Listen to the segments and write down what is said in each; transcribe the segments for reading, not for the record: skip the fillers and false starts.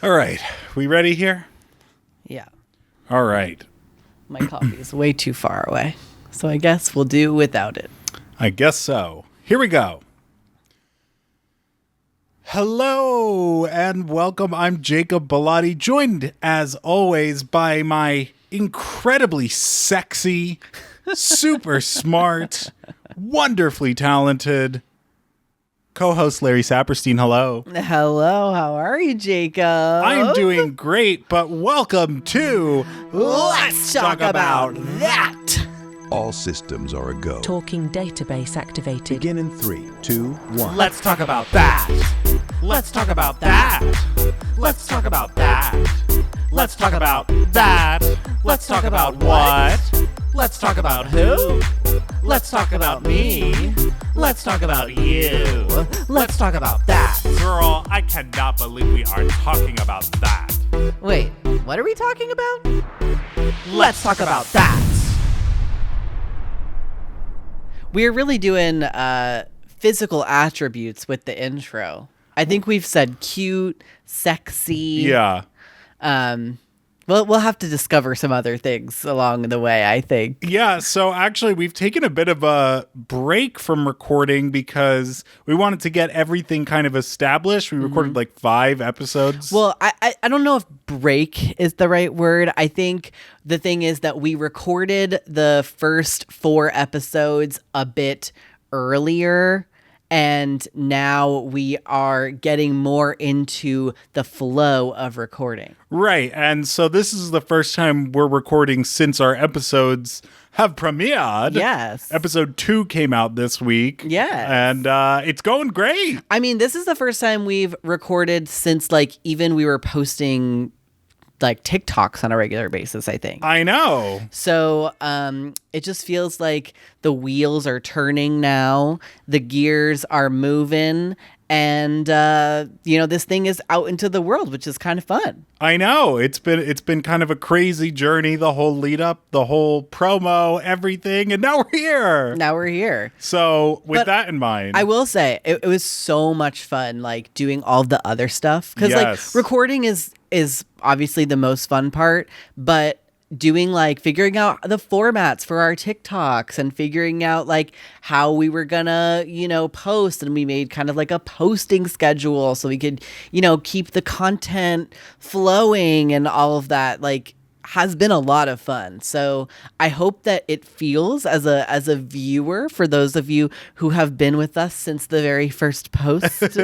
All right. We ready here? Yeah. All right. My coffee is way too far away, so I guess we'll do without it. I guess so. Here we go. Hello and welcome. I'm Jacob Bellotti, joined as always by my incredibly sexy, super smart, wonderfully talented co-host Larry Saperstein. Hello. Hello, how are you, Jacob? I'm doing great, but welcome to Let's Talk About That. All systems are a go. Talking database activated. Begin in 3, 2, 1. Let's talk about that. Let's talk about that. Let's talk about that. Let's talk about that. Let's talk about what? Let's talk about who? Let's talk about me. Let's talk about you. Let's talk about that. Girl, I cannot believe we are talking about that. Wait, what are we talking about? Let's talk about that. We're really doing physical attributes with the intro. I think we've said cute, sexy. Yeah. We'll have to discover some other things along the way, I think. Yeah, so actually we've taken a bit of a break from recording because we wanted to get everything kind of established. We recorded like 5 episodes. Well, I don't know if break is the right word. I think the thing is that we recorded the first 4 episodes a bit earlier, and now we are getting more into the flow of recording. Right, and so this is the first time we're recording since our episodes have premiered. Yes. Episode 2 came out this week. Yes. And it's going great. I mean, this is the first time we've recorded since, like, even we were posting like TikToks on a regular basis, I think. I know. So it just feels like the wheels are turning now, the gears are moving, and this thing is out into the world, which is kind of fun. I know. It's been kind of a crazy journey, the whole lead up, the whole promo, everything, and now we're here. So with that in mind, I will say it was so much fun, like doing all the other stuff, because Yes. like recording is obviously the most fun part, but doing like figuring out the formats for our TikToks and figuring out like how we were gonna, post, and we made kind of like a posting schedule so we could, keep the content flowing and all of that, like, has been a lot of fun. So I hope that it feels as a viewer, for those of you who have been with us since the very first post,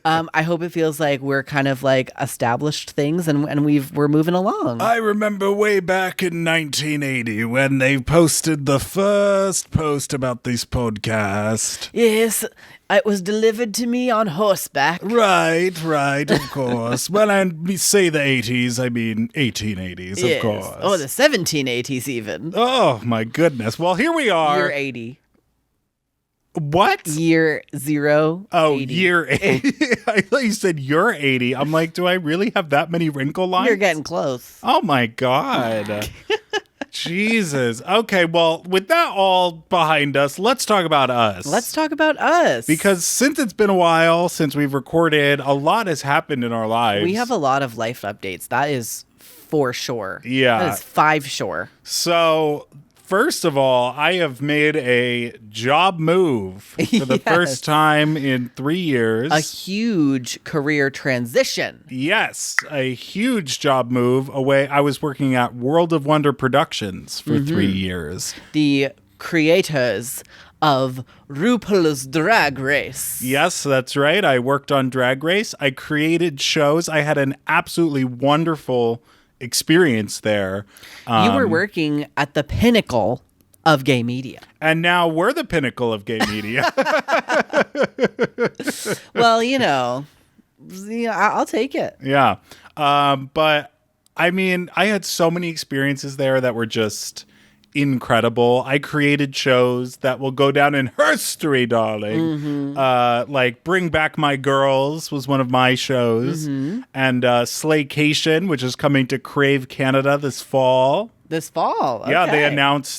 I hope it feels like we're kind of like established things and we're moving along. I remember way back in 1980 when they posted the first post about this podcast. Yes, it was delivered to me on horseback. Right, of course. When I say the 80s, I mean 1880s, Yes. of course. Oh, the 1780s even. Oh, my goodness. Well, here we are. Year 80. What? Year 0. Oh, 80. year 80. I thought you said you're 80. I'm like, do I really have that many wrinkle lines? You're getting close. Oh, my God. Jesus. Okay, well, with that all behind us, let's talk about us. Let's talk about us. Because since it's been a while since we've recorded, a lot has happened in our lives. We have a lot of life updates. That is for sure. Yeah. That is 5 sure. So, first of all, I have made a job move for the Yes. first time in 3 years. A huge career transition. Yes, a huge job move away. I was working at World of Wonder Productions for 3 years. The creators of RuPaul's Drag Race. Yes, that's right. I worked on Drag Race. I created shows. I had an absolutely wonderful experience there. You were working at the pinnacle of gay media. And now we're the pinnacle of gay media. Well, I'll take it. Yeah. But I mean, I had so many experiences there that were just incredible. I created shows that will go down in history, darling. Like Bring Back My Girls was one of my shows. And Slaycation, which is coming to Crave Canada this fall. This fall. Yeah, Okay.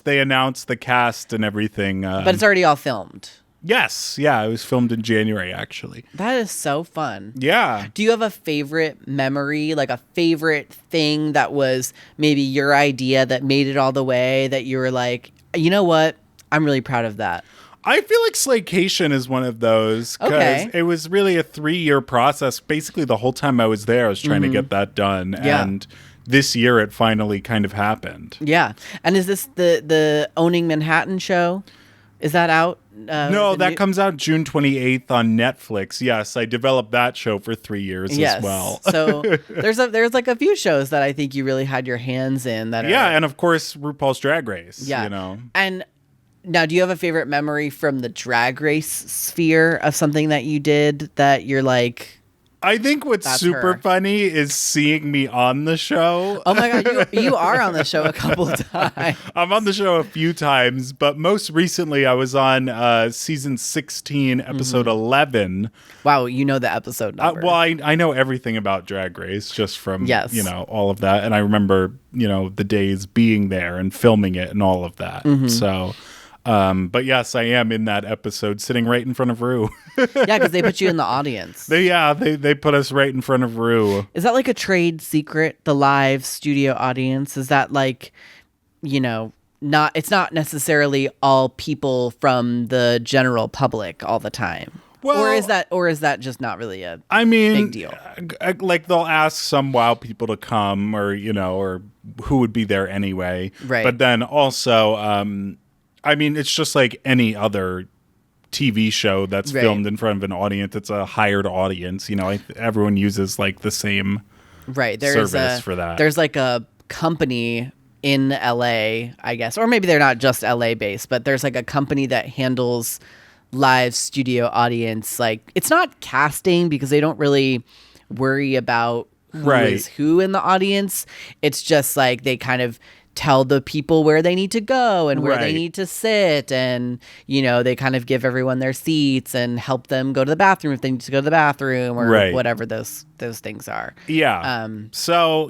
they announced the cast and everything. But it's already all filmed. Yes. Yeah, it was filmed in January, actually. That is so fun. Yeah. Do you have a favorite memory, like a favorite thing that was maybe your idea that made it all the way, that you were like, you know what? I'm really proud of that. I feel like Slaycation is one of those because Okay. it was really a 3-year process. Basically, the whole time I was there, I was trying to get that done. Yeah. And this year, it finally kind of happened. Yeah. And is this the Owning Manhattan show? Is that out? No, that comes out June 28th on Netflix. Yes, I developed that show for 3 years as well. So there's like a few shows that I think you really had your hands in that Yeah, are, and of course, RuPaul's Drag Race. yeah. You know. And now, do you have a favorite memory from the Drag Race sphere of something that you did that you're like, I think what's That's super her. funny is seeing me on the show. oh my God, you are on the show a couple of times. I'm on the show a few times, but most recently I was on season 16, episode 11. Wow, you know the episode number. Well, I know everything about Drag Race just from, Yes. all of that. And I remember, the days being there and filming it and all of that. So, but yes, I am in that episode sitting right in front of Rue. Yeah, because they put you in the audience. They put us right in front of Rue. Is that like a trade secret, the live studio audience? Is that like, not, it's not necessarily all people from the general public all the time. Well- or is that just not really a I mean, big deal? Like they'll ask some WoW people to come, or or who would be there anyway. Right. But then also, I mean, it's just like any other TV show that's Right. filmed in front of an audience. It's a hired audience. Everyone uses like the same. Right. service for that. There's like a company in LA, I guess, or maybe they're not just LA based, but there's like a company that handles live studio audience. Like, it's not casting because they don't really worry about who Right. is who in the audience. It's just like they kind of tell the people where they need to go and where they Right. need to sit, and they kind of give everyone their seats and help them go to the bathroom if they need to go to the bathroom, or Right. whatever those things are. Yeah. So,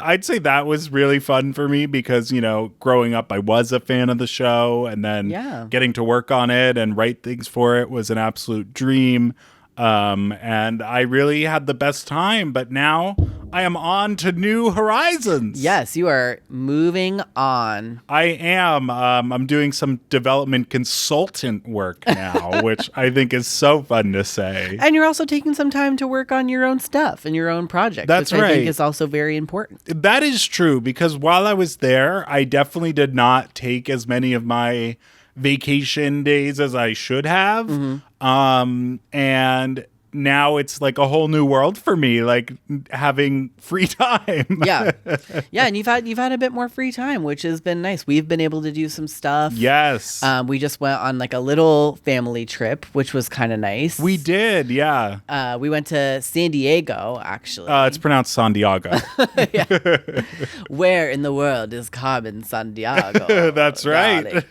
I'd say that was really fun for me because, growing up, I was a fan of the show, and then Yeah. getting to work on it and write things for it was an absolute dream. And I really had the best time, but now I am on to new horizons. Yes, you are moving on. I am. I'm doing some development consultant work now, which I think is so fun to say. And you're also taking some time to work on your own stuff and your own project. That's which I right. think is also very important. That is true, because while I was there, I definitely did not take as many of my vacation days as I should have. And now it's like a whole new world for me, like having free time. Yeah. Yeah, and you've had a bit more free time, which has been nice. We've been able to do some stuff. Yes. We just went on like a little family trip, which was kind of nice. We did, yeah. We went to San Diego, actually. It's pronounced San Diego. Where in the world is Carmen San Diego? That's right.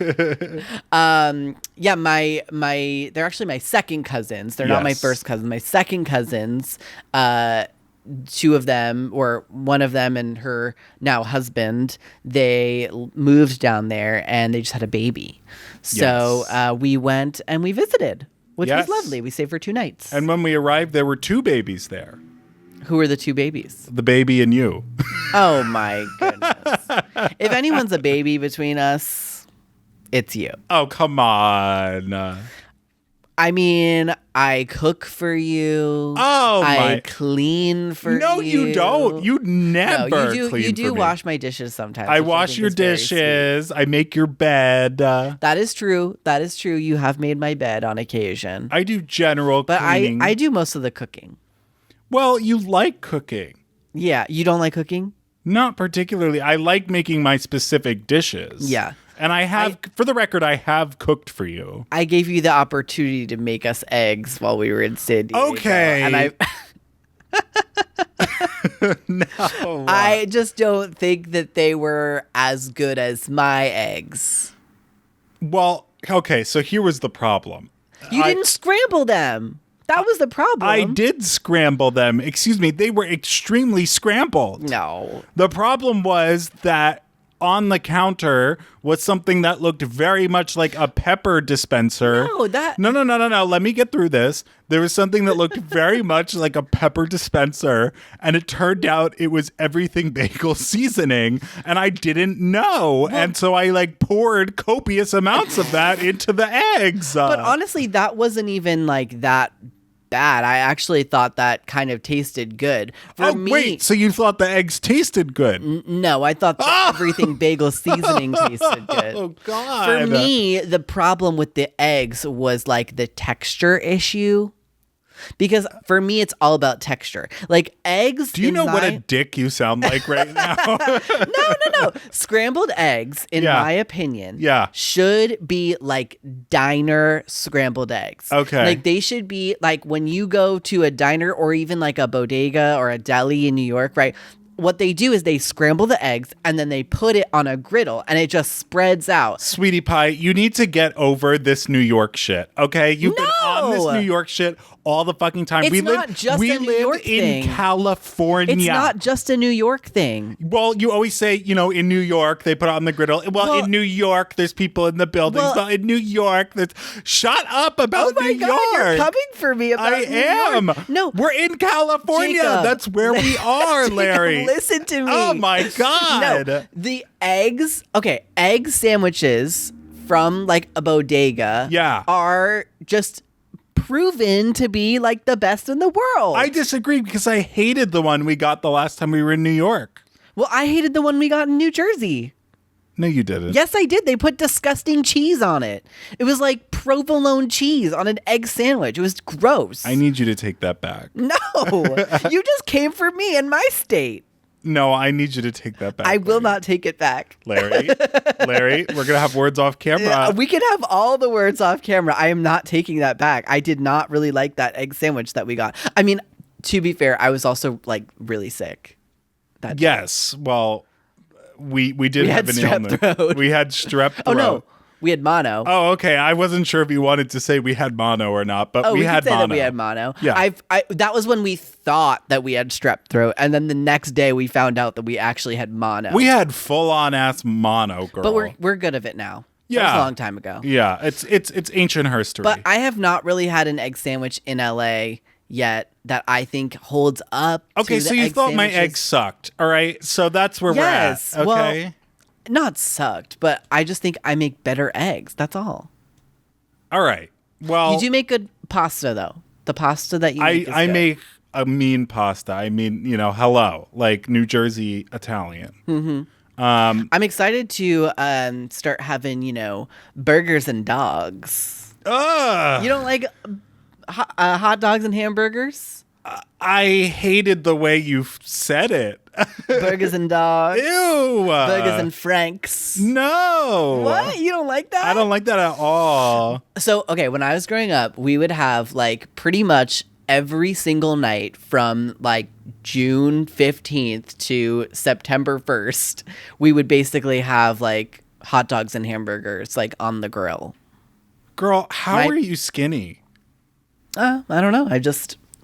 Yeah, they're actually my second cousins. They're not my Yes. first cousins. My second cousins, two of them, or one of them and her now husband, they moved down there and they just had a baby. So Yes. we went and we visited, which Yes. was lovely. We stayed for 2 nights. And when we arrived, there were 2 babies there. Who were the 2 babies? The baby and you. Oh my goodness. If anyone's a baby between us, it's you. Oh, come on. I mean, I cook for you. Oh, I my- clean for you. No, you don't. You never No, you do. clean You do for me. wash my dishes sometimes. I which wash think your is very sweet. dishes. I make your bed. That is true. That is true. You have made my bed on occasion. I do general But cleaning. I do most of the cooking. Well, you like cooking. Yeah. You don't like cooking? Not particularly. I like making my specific dishes. Yeah. And I have, for the record, I have cooked for you. I gave you the opportunity to make us eggs while we were in San Diego. Okay. And No. I just don't think that they were as good as my eggs. Well, okay, so here was the problem. You didn't scramble them. That was the problem. I did scramble them. Excuse me, they were extremely scrambled. No. The problem was that on the counter was something that looked very much like a pepper dispenser. No. Let me get through this. There was something that looked very much like a pepper dispenser, and it turned out it was everything bagel seasoning, and I didn't know. And so I like poured copious amounts of that into the eggs. But honestly, that wasn't even like that bad. I actually thought that kind of tasted good. Wait, so you thought the eggs tasted good? No, I thought everything bagel seasoning tasted good. Oh, God. For me, the problem with the eggs was like the texture issue. Because for me, it's all about texture. Like eggs. Do you know what a dick you sound like right now? No. Scrambled eggs, in my opinion, should be like diner scrambled eggs. Okay. Like they should be like when you go to a diner or even like a bodega or a deli in New York, right? What they do is they scramble the eggs and then they put it on a griddle and it just spreads out. Sweetie pie, you need to get over this New York shit, okay? You've been on this New York shit all the fucking time. It's not just a New York thing. In California. It's not just a New York thing. Well, you always say, in New York, they put it on the griddle. Well, in New York, there's people in the buildings. Well, in New York, there's... Shut up about New York. You're coming for me about New am. York. No. We're in California. Jacob. That's where we are, Larry. Jacob, listen to me. Oh, my God. No, the eggs, egg sandwiches from like a bodega are just proven to be like the best in the world. I disagree because I hated the one we got the last time we were in New York. Well, I hated the one we got in New Jersey. No, you didn't. Yes, I did. They put disgusting cheese on it. It was like provolone cheese on an egg sandwich. It was gross. I need you to take that back. No, you just came for me in my state. No, I need you to take that back. I will not take it back. Larry, we're going to have words off camera. We can have all the words off camera. I am not taking that back. I did not really like that egg sandwich that we got. I mean, to be fair, I was also like really sick. Yes. Well, we did have an illness. Throat. We had strep throat. Oh, no. We had mono. Oh, okay. I wasn't sure if you wanted to say we had mono or not, but we had could say mono. That we had mono. Yeah. That was when we thought that we had strep throat, and then the next day we found out that we actually had mono. We had full on ass mono, girl. But we're good of it now. Yeah. That was a long time ago. Yeah. It's ancient history. But I have not really had an egg sandwich in LA yet that I think holds up. Okay, so you thought my eggs sucked. All right. So that's where we're at. Okay. Well, not sucked, but I just think I make better eggs. That's all. All right. Well, you do make good pasta, though. The pasta that you make is I good. make a mean pasta. I mean, hello, like New Jersey Italian. Mm-hmm. I'm excited to start having, burgers and dogs. You don't like hot dogs and hamburgers? I hated the way you said it. Burgers and dogs. Ew. Burgers and Franks. No. What? You don't like that? I don't like that at all. So, when I was growing up, we would have like pretty much every single night from like June 15th to September 1st, we would basically have like hot dogs and hamburgers like on the grill. Girl, how are you skinny? I don't know.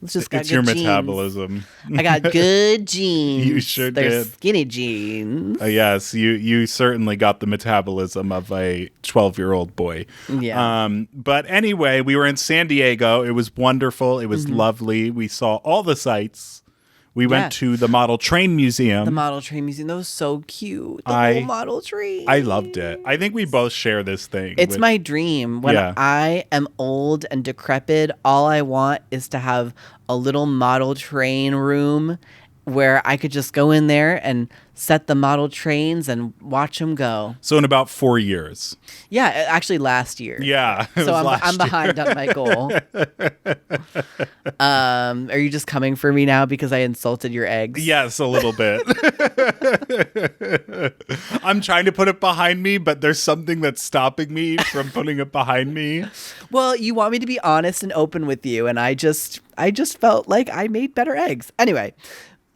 It's your genes. Metabolism. I got good genes. You sure They're did. Skinny genes. Yes, you certainly got the metabolism of a 12-year-old boy. Yeah. But anyway, we were in San Diego. It was wonderful. It was lovely. We saw all the sights. We went to the Model Train Museum. The Model Train Museum. That was so cute. The whole Model Train. I loved it. I think we both share this thing. It's my dream. When I am old and decrepit, all I want is to have a little model train room where I could just go in there and set the model trains and watch them go. So in about 4 years. Yeah, actually last year. Yeah. So I'm behind on my goal. Are you just coming for me now because I insulted your eggs? Yes, a little bit. I'm trying to put it behind me, but there's something that's stopping me from putting it behind me. Well, you want me to be honest and open with you, and I just felt like I made better eggs. Anyway,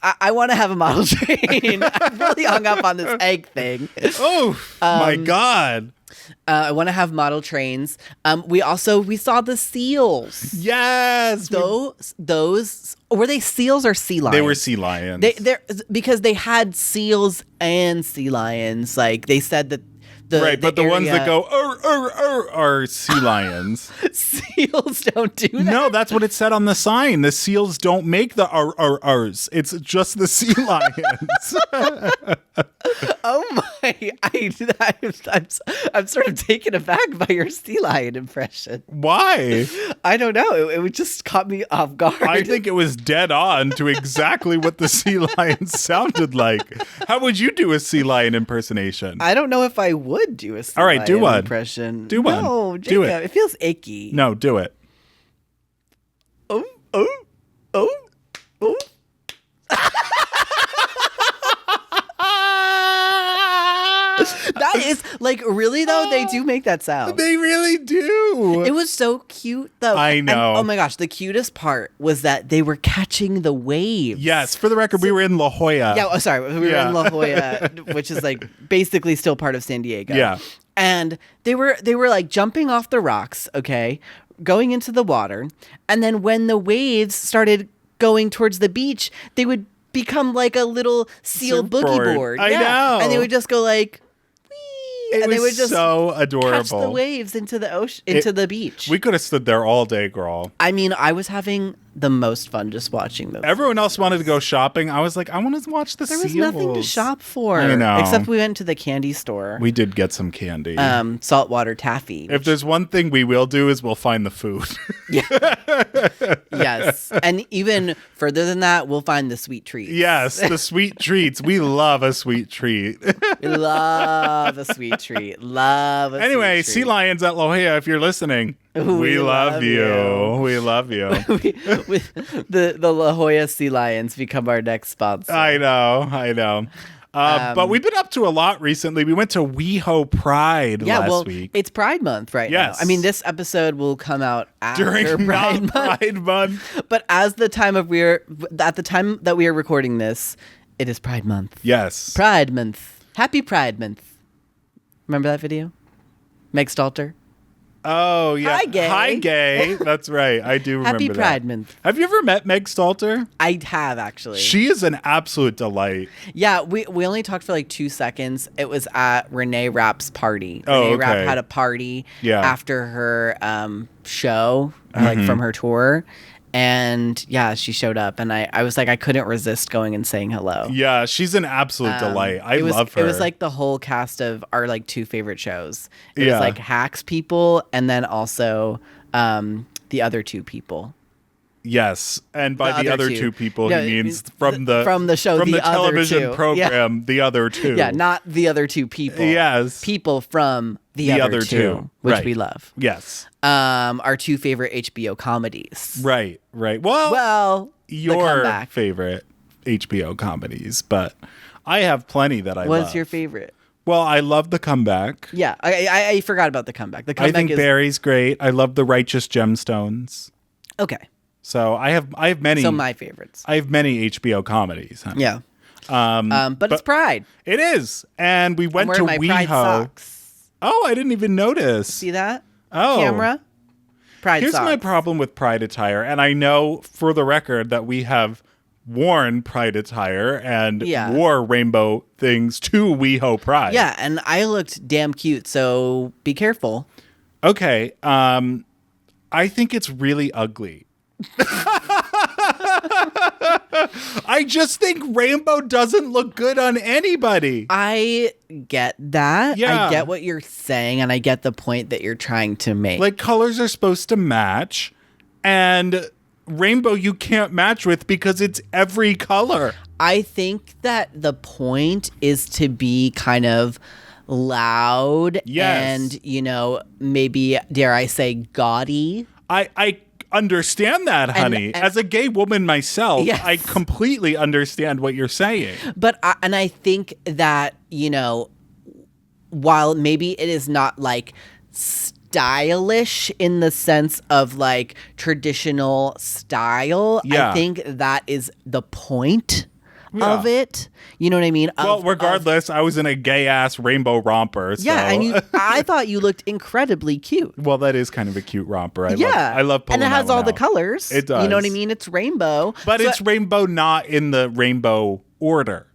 I want to have a model train. I'm really hung up on this egg thing. Oh, my God. I want to have model trains. We saw the seals. Yes. Those were they seals or sea lions? They were sea lions. They're because they had seals and sea lions. Like they said that but the ones that go are sea lions. Seals don't do that. No, that's what it said on the sign. The seals don't make the R's. It's just the sea lions. Oh my! I'm sort of taken aback by your sea lion impression. Why? I don't know. It just caught me off guard. I think it was dead on to exactly what the sea lion sounded like. How would you do a sea lion impersonation? I don't know if I would do a sea All right, do lion one. impression. Do one. No, Jacob, Do it. It feels icky. No, do it. Oh. That is like really though. They do make that sound. They really do. It was so cute though. I know. And, oh my gosh, the cutest part was that they were catching the waves. Yes, for the record, we were in La Jolla. Yeah, sorry. We were in La Jolla, which is like basically still part of San Diego. Yeah. And they were like jumping off the rocks, okay, going into the water. And then when the waves started going towards the beach, they would become like a little seal boogie board. I know. And they would just go like, It and was they would just so adorable. catch the waves into the ocean, into the beach. We could have stood there all day, girl. I mean, I was having the most fun just watching those. Everyone else wanted to go shopping. I was like, I want to watch the There seals. was nothing to shop for. I know. Except we went to the candy store. We did get some candy. Saltwater taffy. If there's one thing we will do is we'll find the food. Yes. And even further than that, we'll find the sweet treats. Yes, the sweet treats. We love a sweet treat. We love a sweet treat. Love a Anyway, sweet sea lions at La Jolla, if you're listening, we love you. We love you. treat. The La Jolla Sea Lions become our next sponsor. I know. But we've been up to a lot recently. We went to WeHo Pride last week. It's Pride Month right Yes. now. I mean, this episode will come out after During Pride Month. Pride Month. But at the time that we are recording this, it is Pride Month. Yes. Pride Month. Happy Pride Month. Remember that video? Meg Stalter. Oh, yeah. Hi, gay. Hi, gay. That's right. I do remember Happy that. Pride Month. Have you ever met Meg Stalter? I have, actually. She is an absolute delight. Yeah, we only talked for like 2 seconds. It was at Renee Rapp's party. Oh, Renee Rapp okay. had a party Yeah. after her show, like from her tour. And yeah, she showed up and I was like, I couldn't resist going and saying hello. Yeah, she's an absolute delight. I love her. It was like the whole cast of our like 2 favorite shows. It Yeah. was like Hacks people and then also the other 2 people. Yes, and by the other other two. two people, No, he means from the show, from the other television 2. program, the other two. Yeah, not the other 2 people. Yes. People from the other two, which Right. we love. Yes. Our 2 favorite HBO comedies. Right. Well, The your Comeback. favorite HBO comedies, but I have plenty that I love. What's your favorite? Well, I love The Comeback. Yeah, I forgot about The Comeback. The Comeback I think is Barry's great. I love The Righteous Gemstones. okay. So I have many. So my favorites. I have many HBO comedies. Honey. Yeah. But it's Pride. It is, and we went I'm to wearing my Pride WeHo. socks. Oh, I didn't even notice. See that? Oh. Camera. Pride Here's socks. my problem with Pride attire, and I know for the record that we have worn Pride attire and Yeah. wore rainbow things to WeHo Pride. Yeah, and I looked damn cute, so be careful. Okay. I think it's really ugly. I just think rainbow doesn't look good on anybody. I get that. Yeah. I get what you're saying, and I get the point that you're trying to make. Like, colors are supposed to match, and rainbow you can't match with because it's every color. I think that the point is to be kind of loud Yes. and, maybe, dare I say, gaudy. I understand that, honey. and- As a gay woman myself, Yes. I completely understand what you're saying. But I think that, while maybe it is not like stylish in the sense of like traditional style, Yeah. I think that is the point of it. You know what I mean? Well, regardless, I was in a gay-ass rainbow romper. So. Yeah, and I thought you looked incredibly cute. Well, that is kind of a cute romper. I love pulling and it has that one all the out. colors. It does. You know what I mean? It's rainbow. But it's rainbow not in the rainbow order.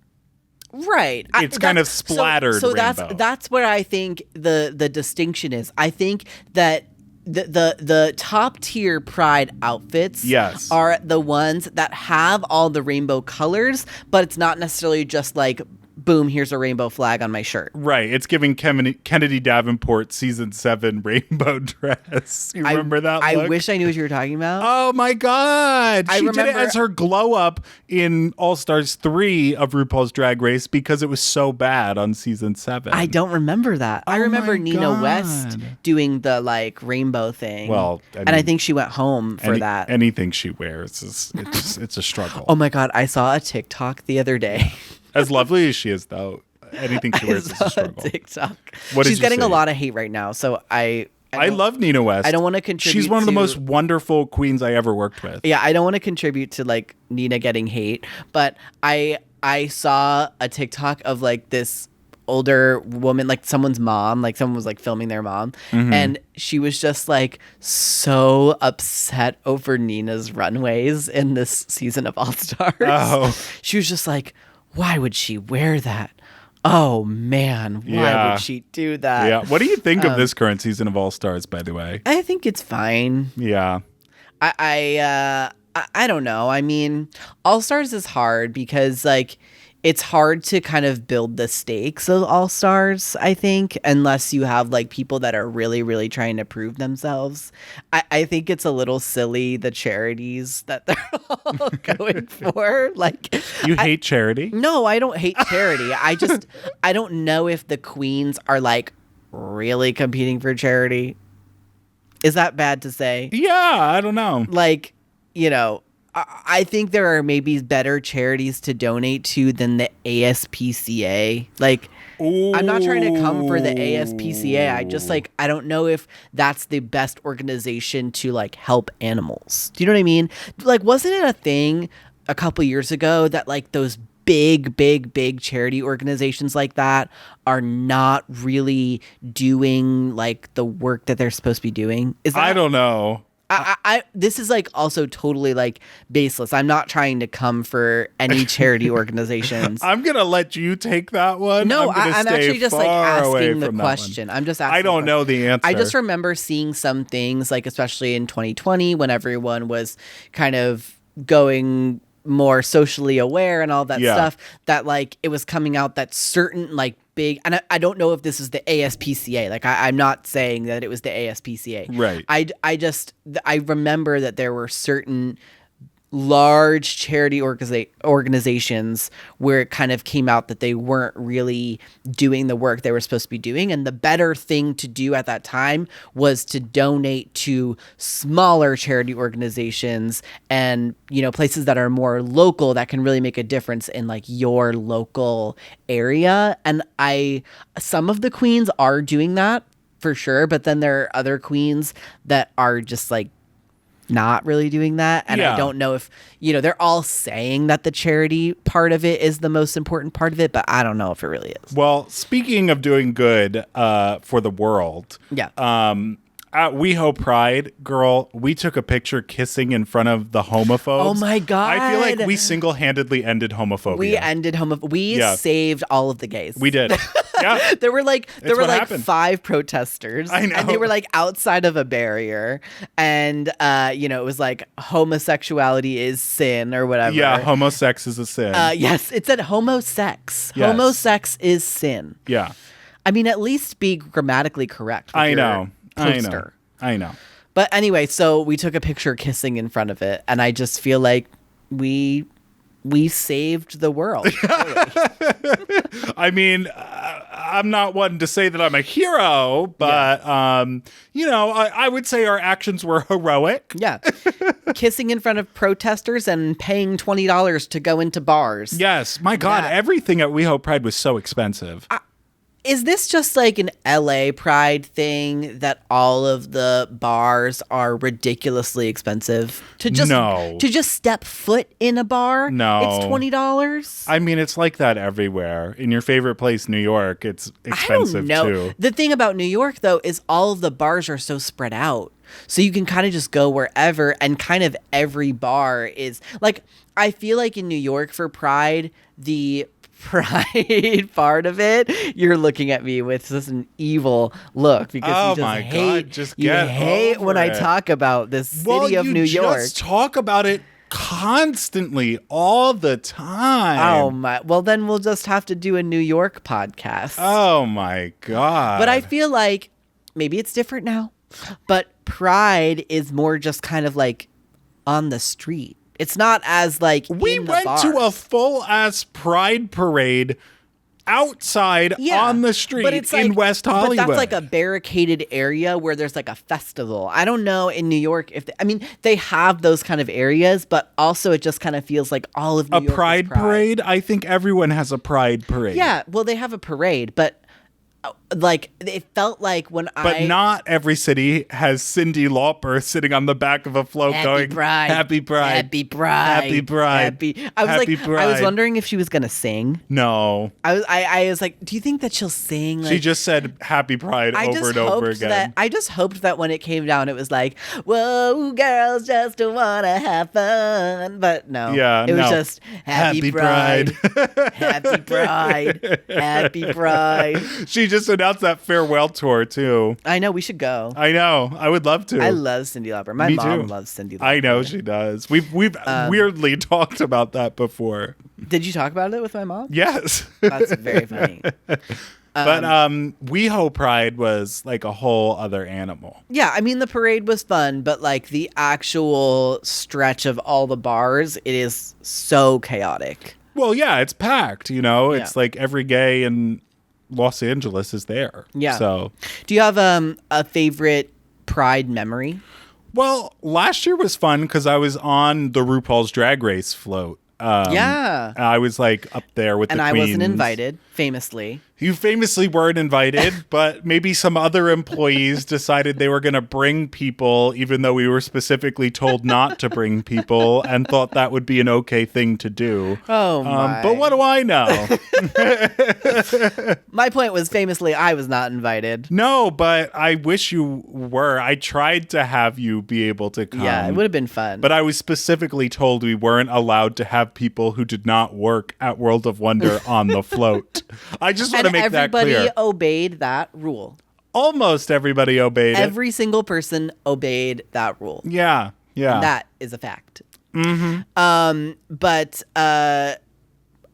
Right. It's kind of splattered so rainbow. that's where I think the distinction is. I think that the top tier Pride outfits are the ones that have all the rainbow colors, but it's not necessarily just like, boom, here's a rainbow flag on my shirt. Right. It's giving Kennedy Davenport season 7 rainbow dress. You remember that look? I wish I knew what you were talking about. Oh my God. She did it as her glow up in All Stars 3 of RuPaul's Drag Race because it was so bad on season 7. I don't remember that. I remember Nina God. West doing the like rainbow thing. Well, and I think she went home for that. Anything she wears it's a struggle. Oh my God. I saw a TikTok the other day. As lovely as she is, though, anything she wears is a struggle. TikTok. What She's getting a lot of hate right now, so I love Nina West. I don't want to contribute. She's one of the most wonderful queens I ever worked with. Yeah, I don't want to contribute to like Nina getting hate, but I saw a TikTok of like this older woman, like someone's mom, like someone was like filming their mom, and she was just like so upset over Nina's runways in this season of All Stars. Oh. She was just like, why would she wear that? Oh man, why would she do that? Yeah. What do you think of this current season of All Stars, by the way? I think it's fine. Yeah. I don't know. I mean, All Stars is hard because like it's hard to kind of build the stakes of All Stars, I think, unless you have like people that are really, really trying to prove themselves. I think it's a little silly, the charities that they're all going for. Like, you hate charity? No, I don't hate charity. I don't know if the queens are like really competing for charity. Is that bad to say? Yeah, I don't know. Like, you know, I think there are maybe better charities to donate to than the ASPCA. Like, I'm not trying to come for the ASPCA. I just like, I don't know if that's the best organization to like help animals. Do you know what I mean? Like, wasn't it a thing a couple years ago that like those big charity organizations like that are not really doing like the work that they're supposed to be doing? I don't know. This is like also totally like baseless. I'm not trying to come for any charity organizations. I'm gonna let you take that one. No, I'm actually just like asking the question. I'm just asking. I don't know the answer. I just remember seeing some things like, especially in 2020 when everyone was kind of going more socially aware and all that stuff, that like it was coming out that certain like big, and I don't know if this is the ASPCA. Like I'm not saying that it was the ASPCA. Right. I remember that there were certain large charity organizations where it kind of came out that they weren't really doing the work they were supposed to be doing, and the better thing to do at that time was to donate to smaller charity organizations and, you know, places that are more local that can really make a difference in like your local area. And some of the queens are doing that for sure, but then there are other queens that are just like not really doing that. And I don't know if, you know, they're all saying that the charity part of it is the most important part of it, but I don't know if it really is. Well, speaking of doing good for the world, at WeHo Pride, girl, we took a picture kissing in front of the homophobes. Oh my God. I feel like we single-handedly ended homophobia. We ended homophobia. We saved all of the gays. We did. Yeah. There were like happened. 5 protesters. I know. And they were like outside of a barrier. And you know, it was like homosexuality is sin or whatever. Yeah, homosex is a sin. Yes, it said homosex. Yes. Homosex is sin. Yeah. I mean, at least be grammatically correct. With your poster. I know. But anyway, so we took a picture kissing in front of it, and I just feel like we saved the world. I mean, I'm not one to say that I'm a hero, but you know, I would say our actions were heroic. Yeah. Kissing in front of protesters and paying $20 to go into bars. Yes. My God, everything at WeHo Pride was so expensive. Is this just like an LA Pride thing that all of the bars are ridiculously expensive to just step foot in a bar? No. It's $20. I mean, it's like that everywhere. In your favorite place, New York, it's expensive I don't know. too. The thing about New York though is all of the bars are so spread out. So you can kind of just go wherever, and kind of every bar is like, I feel like in New York for Pride, the Pride part of it, you're looking at me with just an evil look because you hate when I talk about the city of New York. Just talk about it constantly all the time. Oh my! Well, then we'll just have to do a New York podcast. Oh my God! But I feel like maybe it's different now. But Pride is more just kind of like on the street. It's not as like we in the went bars. to a full-ass Pride parade outside on the street but it's in like, West Hollywood. But that's like a barricaded area where there's like a festival. I don't know in New York if they have those kind of areas, but also it just kind of feels like all of New York Pride is Pride parade. I think everyone has a Pride parade. Yeah, well, they have a parade, but like it felt like but not every city has Cyndi Lauper sitting on the back of a float going Pride. Happy Pride, Happy Pride, Happy Pride. Happy Pride. I was wondering if she was gonna sing. No, I was like, do you think that she'll sing? Like, she just said Happy Pride over and over again. I just hoped that when it came down, it was like, whoa, girls just wanna have fun. But no, it was just Happy Pride, Happy Pride, Happy Pride. She just announced that farewell tour too. I know, we should go. I know, I would love to. I love Cyndi Lauper. My mom loves Cyndi Lauper. I know she does. We've weirdly talked about that before. Did you talk about it with my mom? Yes. That's very funny. But WeHo Pride was like a whole other animal. Yeah, I mean the parade was fun, but like the actual stretch of all the bars, it is so chaotic. Well, yeah, it's packed, It's like every gay in Los Angeles is there. Yeah. So, do you have a favorite Pride memory? Well, last year was fun because I was on the RuPaul's Drag Race float. I was like up there with the queens. And I wasn't invited, famously. You famously weren't invited, but maybe some other employees decided they were going to bring people, even though we were specifically told not to bring people, and thought that would be an okay thing to do. Oh, my. But what do I know? My point was, famously, I was not invited. No, but I wish you were. I tried to have you be able to come. Yeah, it would have been fun. But I was specifically told we weren't allowed to have people who did not work at World of Wonder on the float. I just want to make that clear. Everybody obeyed that rule. Almost everybody obeyed it. Every single person obeyed that rule. Yeah, yeah. And that is a fact. Mm-hmm. But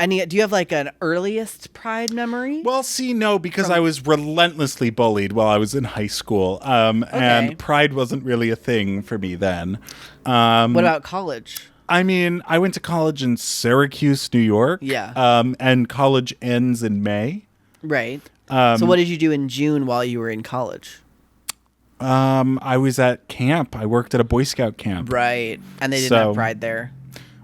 do you have like an earliest Pride memory? Well, see, no, because I was relentlessly bullied while I was in high school. And Pride wasn't really a thing for me then. What about college? I mean, I went to college in Syracuse, New York. Yeah. And college ends in May. Right. So what did you do in June while you were in college? I was at camp. I worked at a Boy Scout camp. Right. And they didn't have Pride there.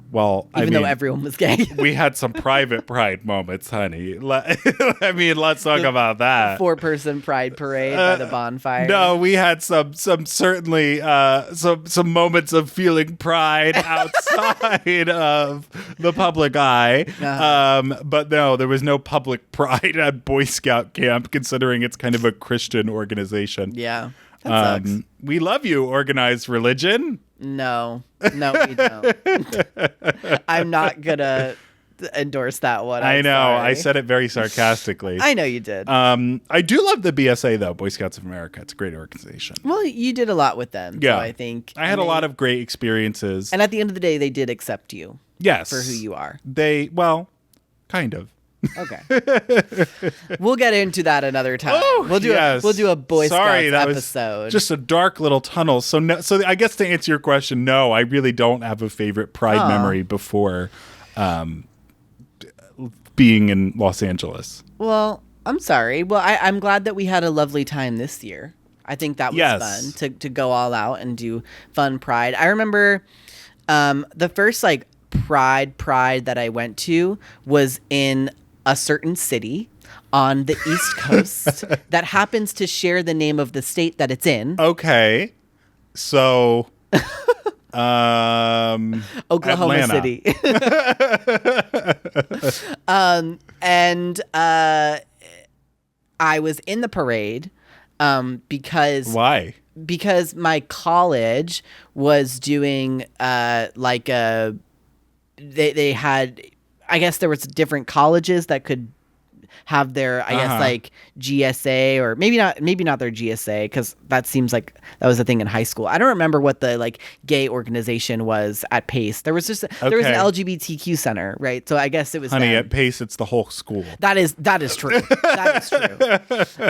Well, Even though everyone was gay. We had some private Pride moments, honey. I mean, let's talk about that. 4-person Pride parade by the bonfire. No, we had some certainly some moments of feeling pride outside of the public eye. But no, there was no public pride at Boy Scout camp, considering it's kind of a Christian organization. Yeah, that sucks. We love you, organized religion. No, we don't. I'm not gonna endorse that one. I know. Sorry. I said it very sarcastically. I know you did. I do love the BSA, though, Boy Scouts of America. It's a great organization. Well, you did a lot with them. Yeah. So I think I had a lot of great experiences. And at the end of the day, they did accept you. Yes. For who you are. Kind of. Okay. We'll get into that another time. Oh, we'll do a Boy Scouts that episode. Was just a dark little tunnel. So I guess to answer your question, no, I really don't have a favorite Pride memory before being in Los Angeles. Well, I'm sorry. Well, I'm glad that we had a lovely time this year. I think that was fun to go all out and do fun Pride. I remember the first Pride that I went to was in a certain city on the East Coast that happens to share the name of the state that it's in. Okay. So, Oklahoma Atlanta. City. And I was in the parade because Why? because my college was doing they had, I guess there was different colleges that could have their, I guess, like GSA, or maybe not their GSA, because that seems like that was a thing in high school. I don't remember what the like gay organization was at Pace. There was an LGBTQ center, right? So I guess it was Honey, them. at Pace, it's the whole school. That is true. That is true.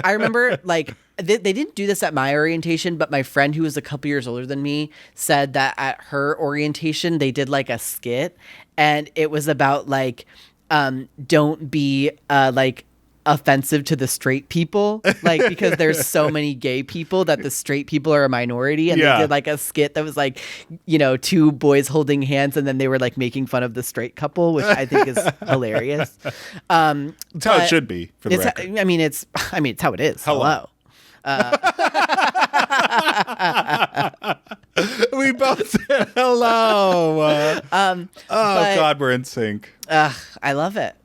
I remember like they didn't do this at my orientation, but my friend who was a couple years older than me said that at her orientation they did like a skit, and it was about like don't be like offensive to the straight people, like, because there's so many gay people that the straight people are a minority, and they did like a skit that was like, you know, two boys holding hands, and then they were like making fun of the straight couple, which I think is hilarious. It's how it should be, for the record. I mean it's how it is. Hello. We both said hello. God, we're in sync. I love it.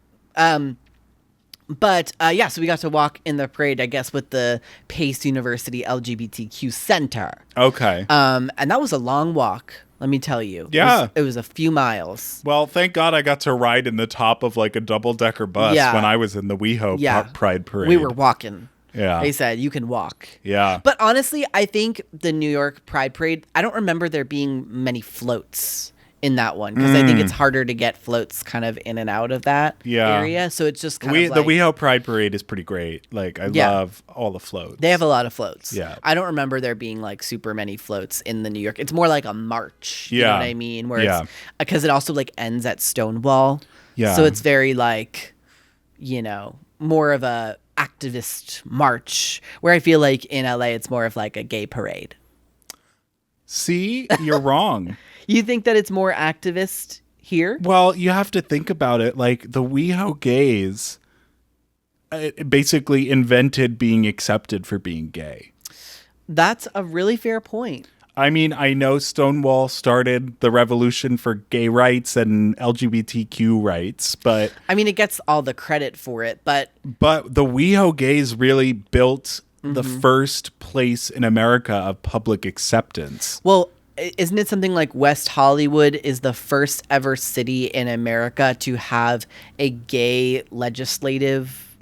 But so we got to walk in the parade, I guess, with the Pace University LGBTQ Center. Okay. And that was a long walk, let me tell you. Yeah. It was a few miles. Well, thank God I got to ride in the top of like a double-decker bus when I was in the WeHo Pride Parade. We were walking. Yeah. They said, you can walk. Yeah. But honestly, I think the New York Pride Parade, I don't remember there being many floats in that one, because I think it's harder to get floats kind of in and out of that area. So it's just kind of like... The WeHo Pride Parade is pretty great. Like, I love all the floats. They have a lot of floats. Yeah. I don't remember there being like super many floats in the New York. It's more like a march. You know what I mean? Where it's... Because it also like ends at Stonewall. Yeah. So it's very like, you know, more of a activist march, where I feel like in LA it's more of like a gay parade. See, you're wrong. You think that it's more activist here? Well, you have to think about it. Like, the WeHo gays basically invented being accepted for being gay. That's a really fair point. I mean, I know Stonewall started the revolution for gay rights and LGBTQ rights, but... I mean, it gets all the credit for it, but... But the WeHo gays really built the first place in America of public acceptance. Well, isn't it something like West Hollywood is the first ever city in America to have a gay legislative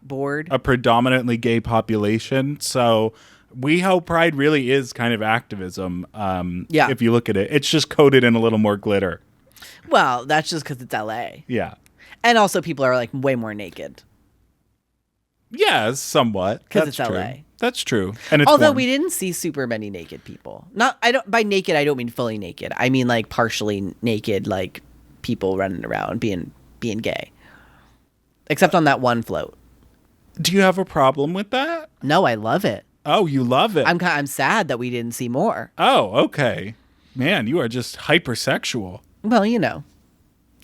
board? A predominantly gay population. So WeHo Pride really is kind of activism. If you look at it, it's just coated in a little more glitter. Well, that's just because it's LA. Yeah. And also people are like way more naked. Yeah, somewhat. Because it's true. LA. That's true. And it's although warm. we didn't see super many naked people. By naked I don't mean fully naked. I mean like partially naked, like people running around being gay. Except on that one float. Do you have a problem with that? No, I love it. Oh, you love it. I'm sad that we didn't see more. Oh, okay. Man, you are just hypersexual. Well, you know.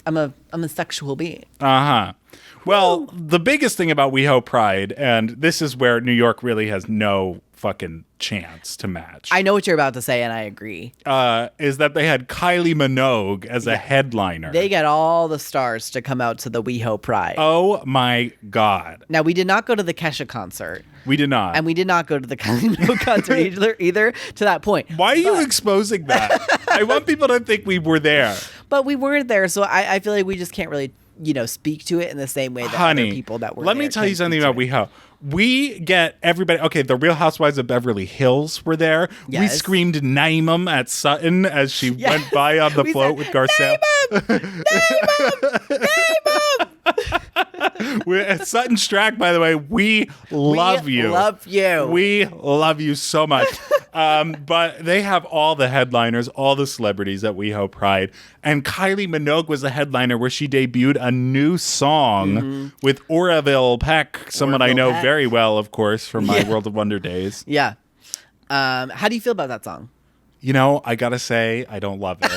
I'm a sexual being. Uh-huh. Well, the biggest thing about WeHo Pride, and this is where New York really has no fucking chance to match. I know what you're about to say, and I agree. Is that they had Kylie Minogue as a headliner. They get all the stars to come out to the WeHo Pride. Oh my God. Now, we did not go to the Kesha concert. We did not. And we did not go to the Kylie Minogue concert either to that point. Why are you exposing that? I want people to think we were there. But we weren't there, so I feel like we just can't really, speak to it in the same way that other people that were let there me tell you something about WeHo. We get everybody. Okay, the Real Housewives of Beverly Hills were there. Yes. We screamed "Name 'em" at Sutton as she went by on the float with Garcelle. Name 'em! We're at Sutton Strack, by the way. We love you. Love you. We love you so much. But they have all the headliners, all the celebrities at WeHo Pride. And Kylie Minogue was the headliner where she debuted a new song with Orville Peck, someone I know very well, of course, from my World of Wonder days. Yeah. How do you feel about that song? You know, I gotta say, I don't love it.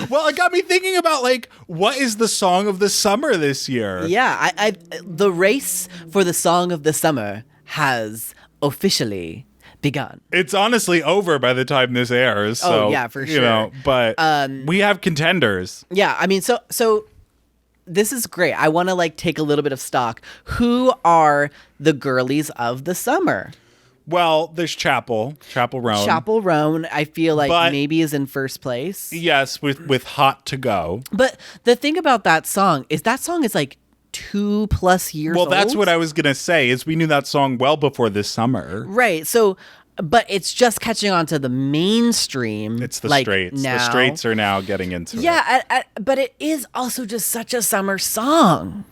Well, it got me thinking about like what is the song of the summer this year? Yeah, the race for the song of the summer has officially begun. It's honestly over by the time this airs. So, Oh, yeah, for You know, sure. but we have contenders. Yeah, I mean, so this is great. I want to like take a little bit of stock. Who are the girlies of the summer? Well, there's Chappell Roan. Chappell Roan, I feel like But- maybe is in first place. Yes, with Hot to Go. But the thing about that song is like 2+ years Well, old. that's what I was going to say is we knew that song well before this summer. Right. So, but it's just catching on to the mainstream. It's the like, straights. now. The straights are now getting into it. Yeah, but it is also just such a summer song.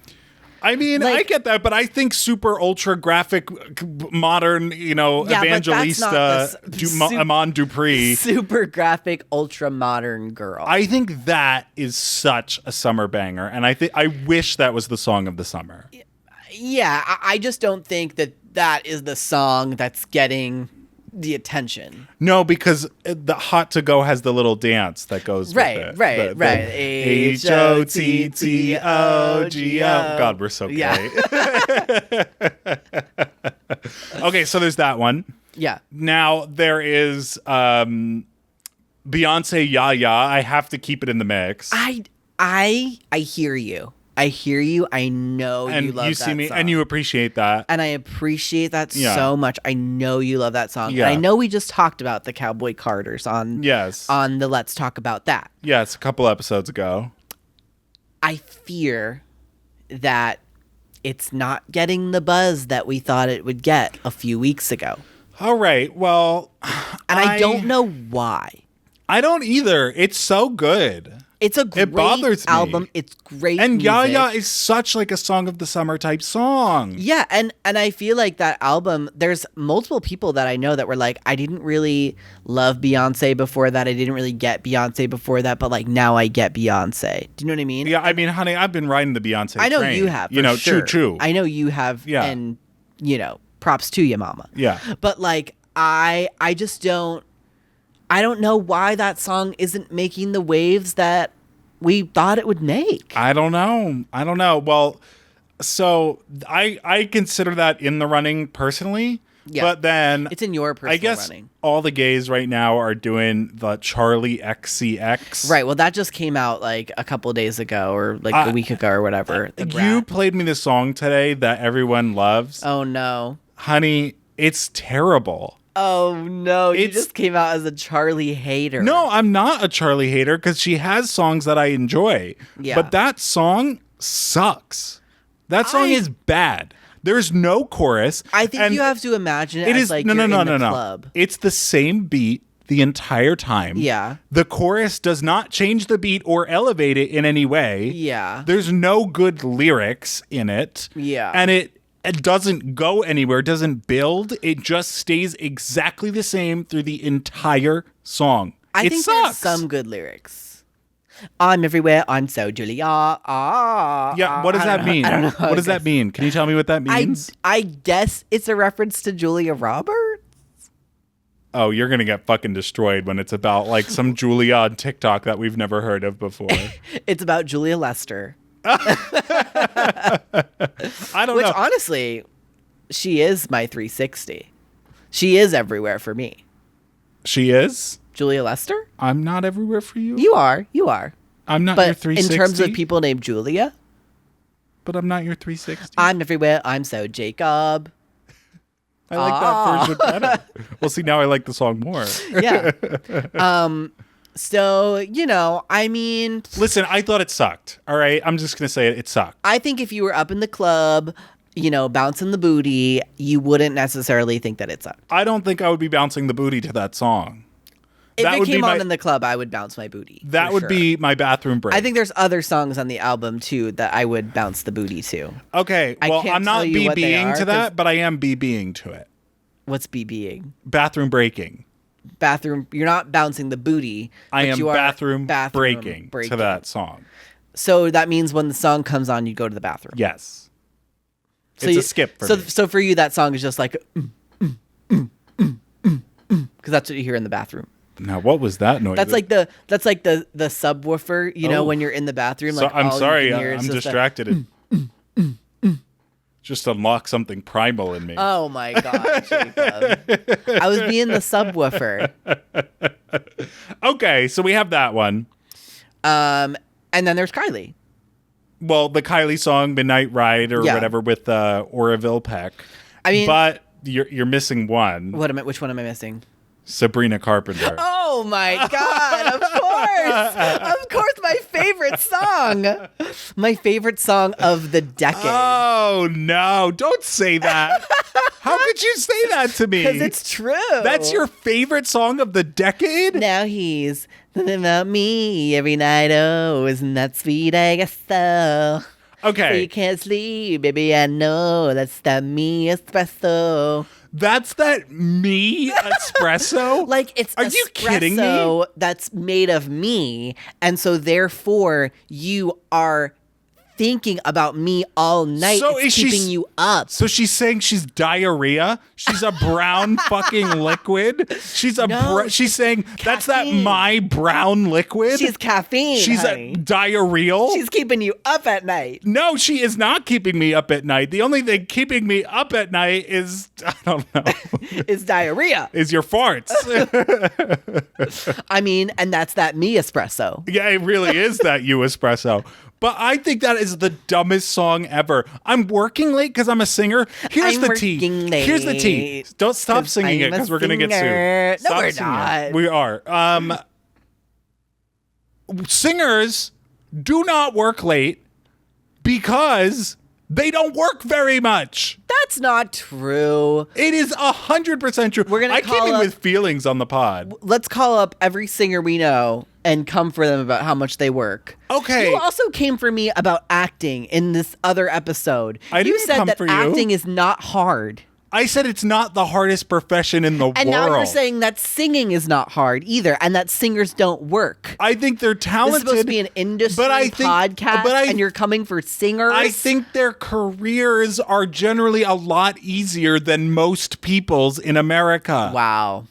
I mean, Like- I get that, but I think super ultra graphic modern, Yeah, but that's Evangelista not the Amon Dupree. Super graphic, ultra modern girl. I think that is such a summer banger, and I wish that was the song of the summer. Yeah, I just don't think that is the song that's getting the attention. No, because the Hot to Go has the little dance that goes with it. Right. HOTTOGO. God, we're so great. Yeah. Okay, so there's that one. Yeah. Now there is Beyonce Yaya. I have to keep it in the mix. I hear you. I hear you. I know and you love see that me song. and you appreciate that. And I appreciate that Yeah. so much. I know you love that song. Yeah. And I know we just talked about the Cowboy Carters on Yes. on the Let's Talk About That. Yes, a couple episodes ago. I fear that it's not getting the buzz that we thought it would get a few weeks ago. All right. Well, And I don't know why. I don't either. It's so good. It's a great bothers me. album. It's great And music. Yaya is such like a song of the summer type song. Yeah, and I feel like that album, there's multiple people that I know that were like, I didn't really love Beyonce before that. I didn't really get Beyonce before that, but like now I get Beyonce. Do you know what I mean? Yeah, I mean, honey, I've been riding the Beyonce I know train. you have. You for know, sure. choo-choo. I know you have. Yeah. And, props to you, mama. Yeah. But like, I just don't know why that song isn't making the waves that we thought it would make. I don't know. Well, so I consider that in the running personally. Yeah. But then It's in your personal I guess running. all the gays right now are doing the Charlie XCX. Right. Well, that just came out like a couple days ago or like a week ago or whatever. The You Brat. played me the song today that everyone loves. Oh, no. Honey, it's terrible. Oh, no. You It's- just came out as a Charlie hater. No, I'm not a Charlie hater because she has songs that I enjoy. Yeah. But that song sucks. That song is bad. There's no chorus. I think and you have to imagine it, it as is like no, you're in the no. club. It's the same beat the entire time. Yeah. The chorus does not change the beat or elevate it in any way. Yeah. There's no good lyrics in it. Yeah. And it doesn't go anywhere, doesn't build. It just stays exactly the same through the entire song. I it think sucks. there's some good lyrics. I'm everywhere. I'm so Julia. Yeah, what does that mean? I don't know. What does that mean? Can you tell me what that means? I guess it's a reference to Julia Roberts. Oh, you're going to get fucking destroyed when it's about like some Julia on TikTok that we've never heard of before. It's about Julia Lester. I don't Which know. honestly, she is my 360. She is everywhere for me. She is? Julia Lester? I'm not everywhere for you. You are. You are. I'm not your But 360. in terms of people named Julia, But I'm not your 360. I'm everywhere. I'm so Jacob. I like that version better. Well, see, now I like the song more. Yeah. So, I mean, Listen, I thought it sucked. All right? I'm just going to say it. It sucked. I think if you were up in the club, bouncing the booty, you wouldn't necessarily think that it sucked. I don't think I would be bouncing the booty to that song. If That it would be came on my- in the club, I would bounce my booty. That for would sure. be my bathroom break. I think there's other songs on the album, too, that I would bounce the booty to. Okay, I well, can't I'm not tell you what they BBing are, to 'cause- that, but I am BBing to it. What's BBing? Bathroom breaking. Bathroom. You're not bouncing the booty. I but am you are bathroom breaking to that song. So that means when the song comes on, you go to the bathroom. Yes. So It's you- a skip for so, me. So for you, that song is just like, because that's what you hear in the bathroom. Now, what was that noise? That's like the subwoofer, you know, when you're in the bathroom. So, Like, I'm all you sorry, can hear is I'm just distracted. Just unlock something primal in me. Oh my God, Jacob. I was being the subwoofer. Okay, so we have that one. And then there's Kylie. Well, the Kylie song "Midnight Ride" or whatever with Orville Peck. I mean, but you're missing one. Which one am I missing? Sabrina Carpenter. Oh my God, of course, my favorite song. My favorite song of the decade. Oh no, don't say that. How could you say that to me? Because it's true. That's your favorite song of the decade? Now he's thinking about me every night. Oh, isn't that sweet? I guess so. Okay. So you can't sleep, baby. I know that's that me espresso. That's that me espresso? Like, it's Are you kidding me? espresso that's made of me, and so therefore you are thinking about me all night. So it's is she keeping you up. So she's saying she's diarrhea? She's a brown fucking liquid? She's she's saying that's that caffeine. my brown liquid? She's caffeine. She's honey. diarrheal? She's keeping you up at night. No, she is not keeping me up at night. The only thing keeping me up at night is, I don't know. It's diarrhea. Is your farts. I mean, and that's that me espresso. Yeah, it really is that you espresso. But I think that is the dumbest song ever. I'm working late because I'm a singer. Here's the tea. Here's the tea. Don't stop singing it because we're going to get sued. No, Stop we're singing not. it. We are. Singers do not work late because they don't work very much. That's not true. It is 100% true. I came in with feelings on the pod. Let's call up every singer we know and come for them about how much they work. Okay. You also came for me about acting in this other episode. I didn't You said come that for you. acting is not hard. I said it's not the hardest profession in the world. And now you're saying that singing is not hard either, and that singers don't work. I think they're talented. This is supposed to be an industry podcast, and you're coming for singers? I think their careers are generally a lot easier than most people's in America. Wow.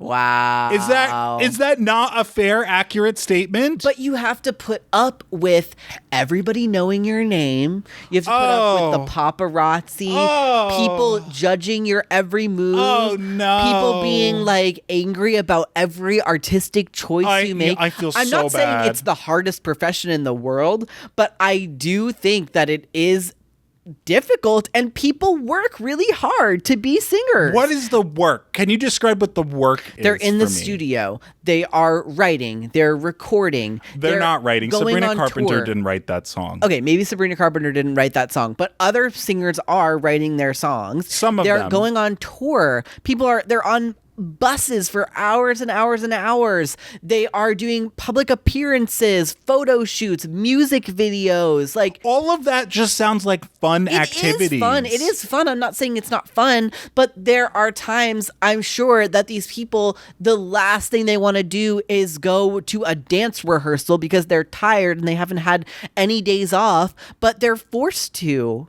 Is that not a fair, accurate statement? But you have to put up with everybody knowing your name. You have to put up with the paparazzi, people judging your every move. Oh, no. People being like angry about every artistic choice you make. I feel I'm so not saying bad. it's the hardest profession in the world, but I do think that it is difficult and people work really hard to be singers. What is the work? Can you describe what the work is? They're in the for me? studio. They are writing. They're recording. They're not writing. going Sabrina on Carpenter tour. didn't write that song. Okay, maybe Sabrina Carpenter didn't write that song, but other singers are writing their songs. Some of they're them. going on tour. They're on buses for hours and hours and hours. They are doing public appearances, photo shoots, music videos. Like, all of that just sounds like fun activities. It is fun. It is fun. I'm not saying it's not fun, but there are times I'm sure that these people, the last thing they want to do is go to a dance rehearsal because they're tired and they haven't had any days off, but they're forced to.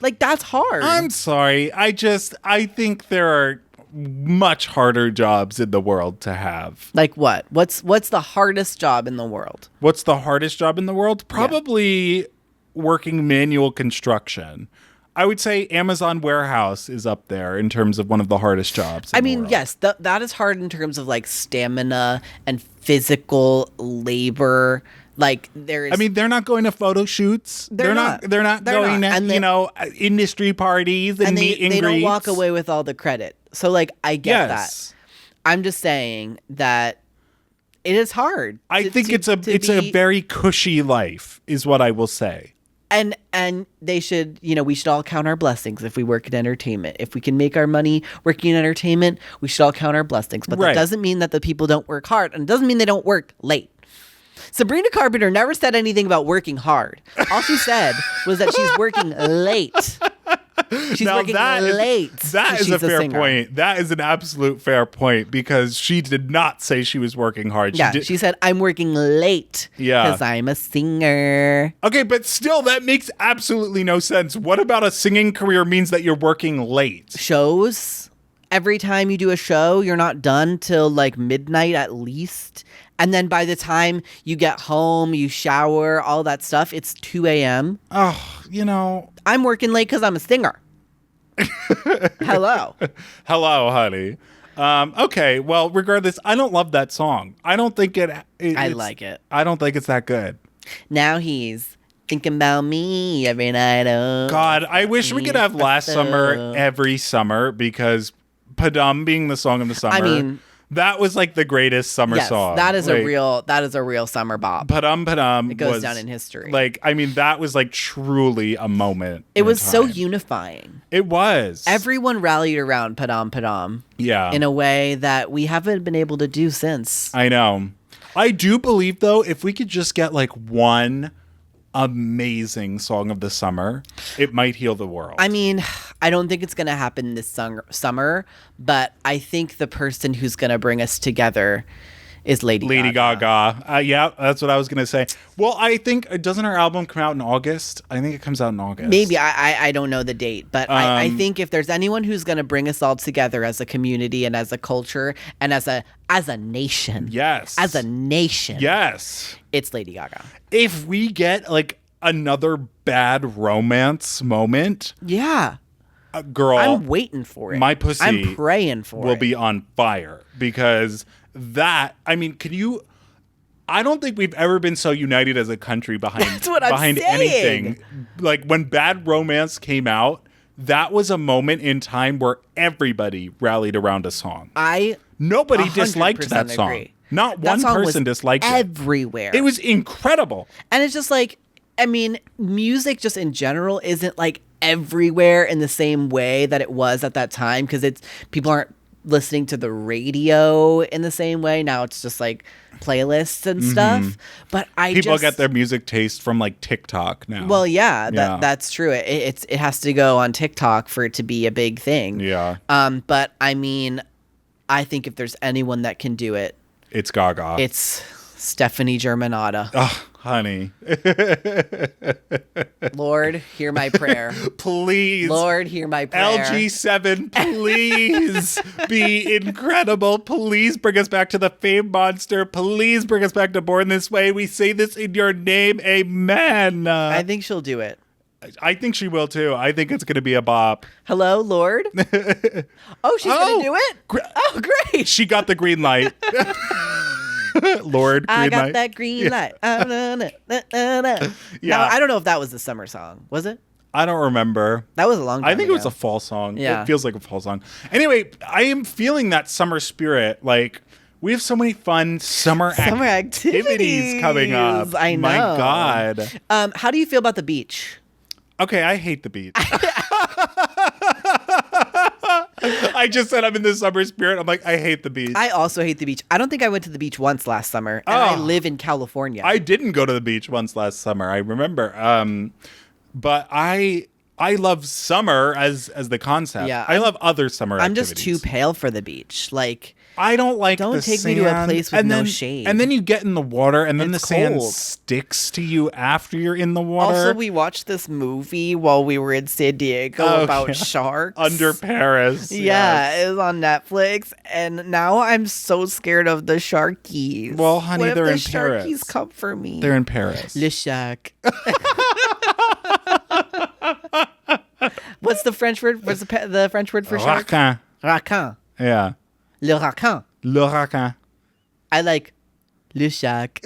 Like, that's hard. I'm sorry. I think there are much harder jobs in the world to have. Like what? What's the hardest job in the world? What's the hardest job in the world? Probably working manual construction. I would say Amazon warehouse is up there in terms of one of the hardest jobs. I mean, yes, that is hard in terms of like stamina and physical labor. Like there's, I mean, they're not going to photo shoots. They're not going to, industry parties and meet and they don't greets. walk away with all the credit. So like, I get that. I'm just saying that it is hard. I think it's a very cushy life is what I will say. And they should, we should all count our blessings if we work in entertainment. If we can make our money working in entertainment, we should all count our blessings. But that doesn't mean that the people don't work hard, and it doesn't mean they don't work late. Sabrina Carpenter never said anything about working hard. All she said was that she's working late. She's working late. That is a fair point. That is an absolute fair point because she did not say she was working hard. She said, I'm working late because I'm a singer. Okay, but still, that makes absolutely no sense. What about a singing career means that you're working late? Shows every time you do a show, you're not done till like midnight at least. And then by the time you get home, you shower, all that stuff, it's 2 a.m. Oh, you know. I'm working late because I'm a singer. Hello. Hello, honey. Okay, well, regardless, I don't love that song. I don't think I like it. I don't think it's that good. Now he's thinking about me every night. Oh, God, I wish we could have Last Summer every summer because Padum being the song of the summer. I mean, that was like the greatest summer song. That is a real summer bop. Padum It goes down in history. Like, I mean, that was like truly a moment. It was so unifying. It was. Everyone rallied around Padam. Yeah. In a way that we haven't been able to do since. I know. I do believe, though, if we could just get like one amazing song of the summer, it might heal the world. I mean, I don't think it's going to happen this summer, but I think the person who's going to bring us together is Lady Gaga. Yeah, that's what I was going to say. Well, I think, doesn't her album come out in August? I think it comes out in August. Maybe. I don't know the date, but I think if there's anyone who's going to bring us all together as a community and as a culture and as a nation. Yes. As a nation. Yes. It's Lady Gaga. If we get like another bad romance moment. Yeah. Girl. I'm waiting for it. My pussy. I'm praying for it. Will be on fire because that, I mean, I don't think we've ever been so united as a country behind anything. Like when Bad Romance came out, that was a moment in time where everybody rallied around a song. Nobody disliked that song. Agree. Not one person disliked it. Everywhere. It was incredible. And it's just like, I mean, music just in general isn't like everywhere in the same way that it was at that time because people aren't listening to the radio in the same way. Now it's just like playlists and stuff. But people get their music taste from like TikTok now. Well, yeah. That's true. It has to go on TikTok for it to be a big thing. Yeah. But I mean, I think if there's anyone that can do it, it's Gaga. It's Stephanie Germanotta. Oh, honey. Lord, hear my prayer. Please. Lord, hear my prayer. LG7, please be incredible. Please bring us back to the Fame Monster. Please bring us back to Born This Way. We say this in your name. Amen. I think she'll do it. I think she will too. I think it's going to be a bop. Hello, Lord? Oh, she's going to do it? Oh, great. She got the green light. Lord, green I got light. that green light. Yeah. Now, I don't know if that was the summer song. Was it? I don't remember. That was a long time I think ago. it was a fall song. Yeah. It feels like a fall song. Anyway, I am feeling that summer spirit. Like, we have so many fun summer activities coming up. I know. My God. How do you feel about the beach? Okay, I hate the beach. I just said I'm in the summer spirit. I'm like, I hate the beach. I also hate the beach. I don't think I went to the beach once last summer, and I live in California. I didn't go to the beach once last summer. I remember. But I love summer as the concept. Yeah, I love other summer activities. I'm just too pale for the beach. Like, I don't like don't the take sand. me to a place with no shade. And then you get in the water, and then the sand cold. sticks to you after you're in the water. Also, we watched this movie while we were in San Diego about sharks. Under Paris. Yeah, yes. it was on Netflix, and now I'm so scared of the sharkies. Well, honey, what if they're the in Paris. Sharkies come for me. They're in Paris. Le shark. What's the French word? What's the French word for shark? Raquin. Raquin. Yeah. Le raquin. Le raquin. I like le shark.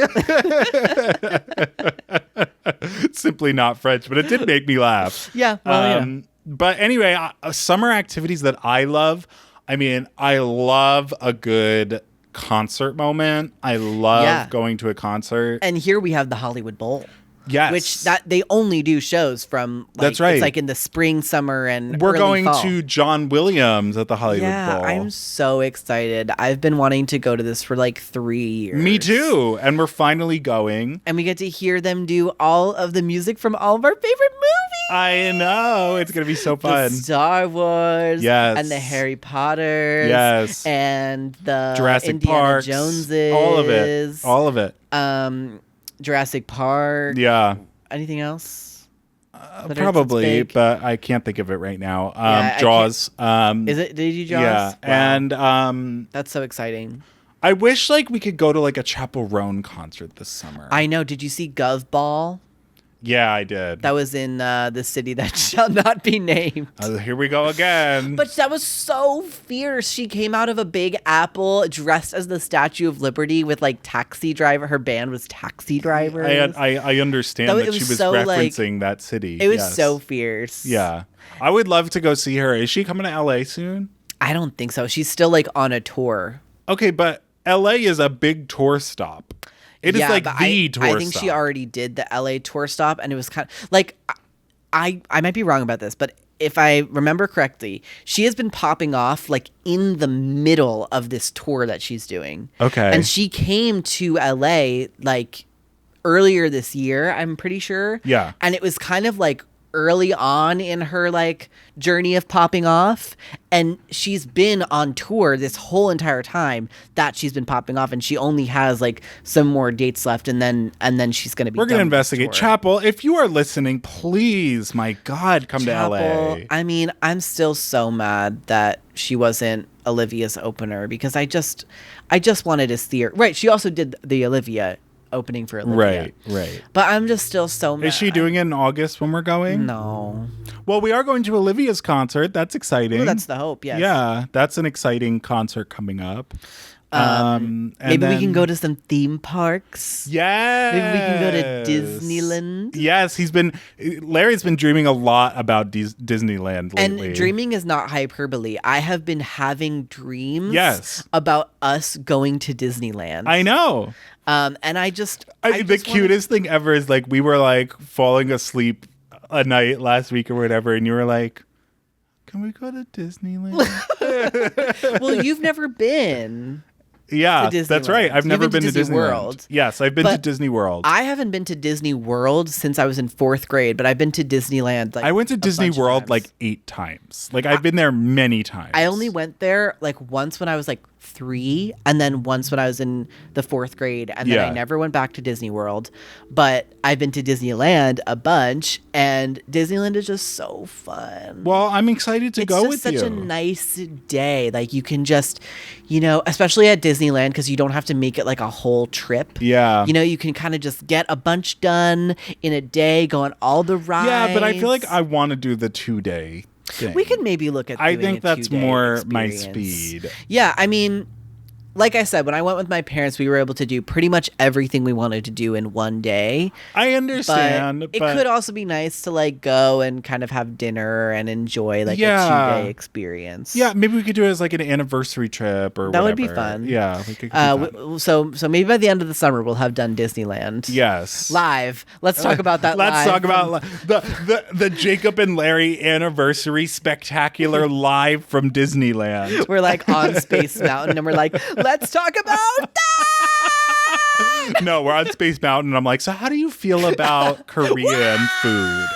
Simply not French, but it did make me laugh. Yeah. Well, But anyway, summer activities that I love. I mean, I love a good concert moment. I love going to a concert. And here we have the Hollywood Bowl. Yes. Which they only do shows from. Like, that's right. It's like in the spring, summer, and we're early going fall. to John Williams at the Hollywood Bowl. I'm so excited. I've been wanting to go to this for like 3 years. Me too. And we're finally going. And we get to hear them do all of the music from all of our favorite movies. I know. It's going to be so fun. The Star Wars. Yes. And the Harry Potters. Yes. And the Jurassic Indiana Parks. Joneses. All of it. All of it. Jurassic Park. Yeah. Anything else? Probably, but I can't think of it right now. Yeah, Jaws. Is it? Did you Jaws? Yeah, Wow. and That's so exciting. I wish like we could go to like a Chapel Roan concert this summer. I know. Did you see Gov Ball? Yeah, I did. That was in the city that shall not be named. Here we go again. But that was so fierce. She came out of a Big Apple dressed as the Statue of Liberty with like Taxi Driver. Her band was Taxi Drivers. I understand that she was so, referencing that city. It was so fierce. Yeah. I would love to go see her. Is she coming to LA soon? I don't think so. She's still like on a tour. Okay, but LA is a big tour stop. It is like the tour stop. I think she already did the LA tour stop, and it was kind of like, I might be wrong about this, but if I remember correctly, she has been popping off like in the middle of this tour that she's doing. Okay. And she came to LA like earlier this year, I'm pretty sure. Yeah. And it was kind of like early on in her like journey of popping off, and she's been on tour this whole entire time that she's been popping off, and she only has like some more dates left, and then she's gonna be we're gonna investigate. Chapel, if you are listening, please, my God, come Chapel, to LA. I mean, I'm still so mad that she wasn't Olivia's opener, because I just wanted to see her. Right, she also did the Olivia opening for Olivia. Right. But I'm just still so mad. Is she doing it in August when we're going? No. Well, we are going to Olivia's concert. That's exciting. Well, that's the hope, yes. Yeah, that's an exciting concert coming up. Maybe we can go to some theme parks. Yes. Maybe we can go to Disneyland. Yes, Larry's been dreaming a lot about Disneyland lately. And dreaming is not hyperbole. I have been having dreams about us going to Disneyland. I know. And the cutest thing ever is like we were like falling asleep a night last week or whatever, and you were like, "Can we go to Disneyland?" Well, you've never been. Yeah, that's right. I've never been to Disney World. Yes, I've been to Disney World. I haven't been to Disney World since I was in 4th grade, but I've been to Disneyland. Like, I went to Disney World like 8 times. Like I've been there many times. I only went there like once when I was like 3, and then once when I was in the 4th grade, and then I never went back to Disney World. But I've been to Disneyland a bunch, and Disneyland is just so fun. Well, I'm excited to go with you. It's just such a nice day. Like you can just, especially at Disneyland, because you don't have to make it like a whole trip. Yeah. You can kind of just get a bunch done in a day, go on all the rides. Yeah, but I feel like I want to do the 2-day thing. We could maybe look at I think that's more experience. my speed. Yeah, I mean, like I said, when I went with my parents, we were able to do pretty much everything we wanted to do in one day. I understand. But it could also be nice to like go and kind of have dinner and enjoy like a 2-day experience. Yeah, maybe we could do it as like an anniversary trip or whatever. That would be fun. Yeah. It could be fun. So maybe by the end of the summer, we'll have done Disneyland. Yes. Live. Let's talk about that Let's live. talk about the Jacob and Larry anniversary spectacular live from Disneyland. We're like on Space Mountain, and we're like, let's talk about that. No, we're on Space Mountain, and I'm like, so how do you feel about Korean food?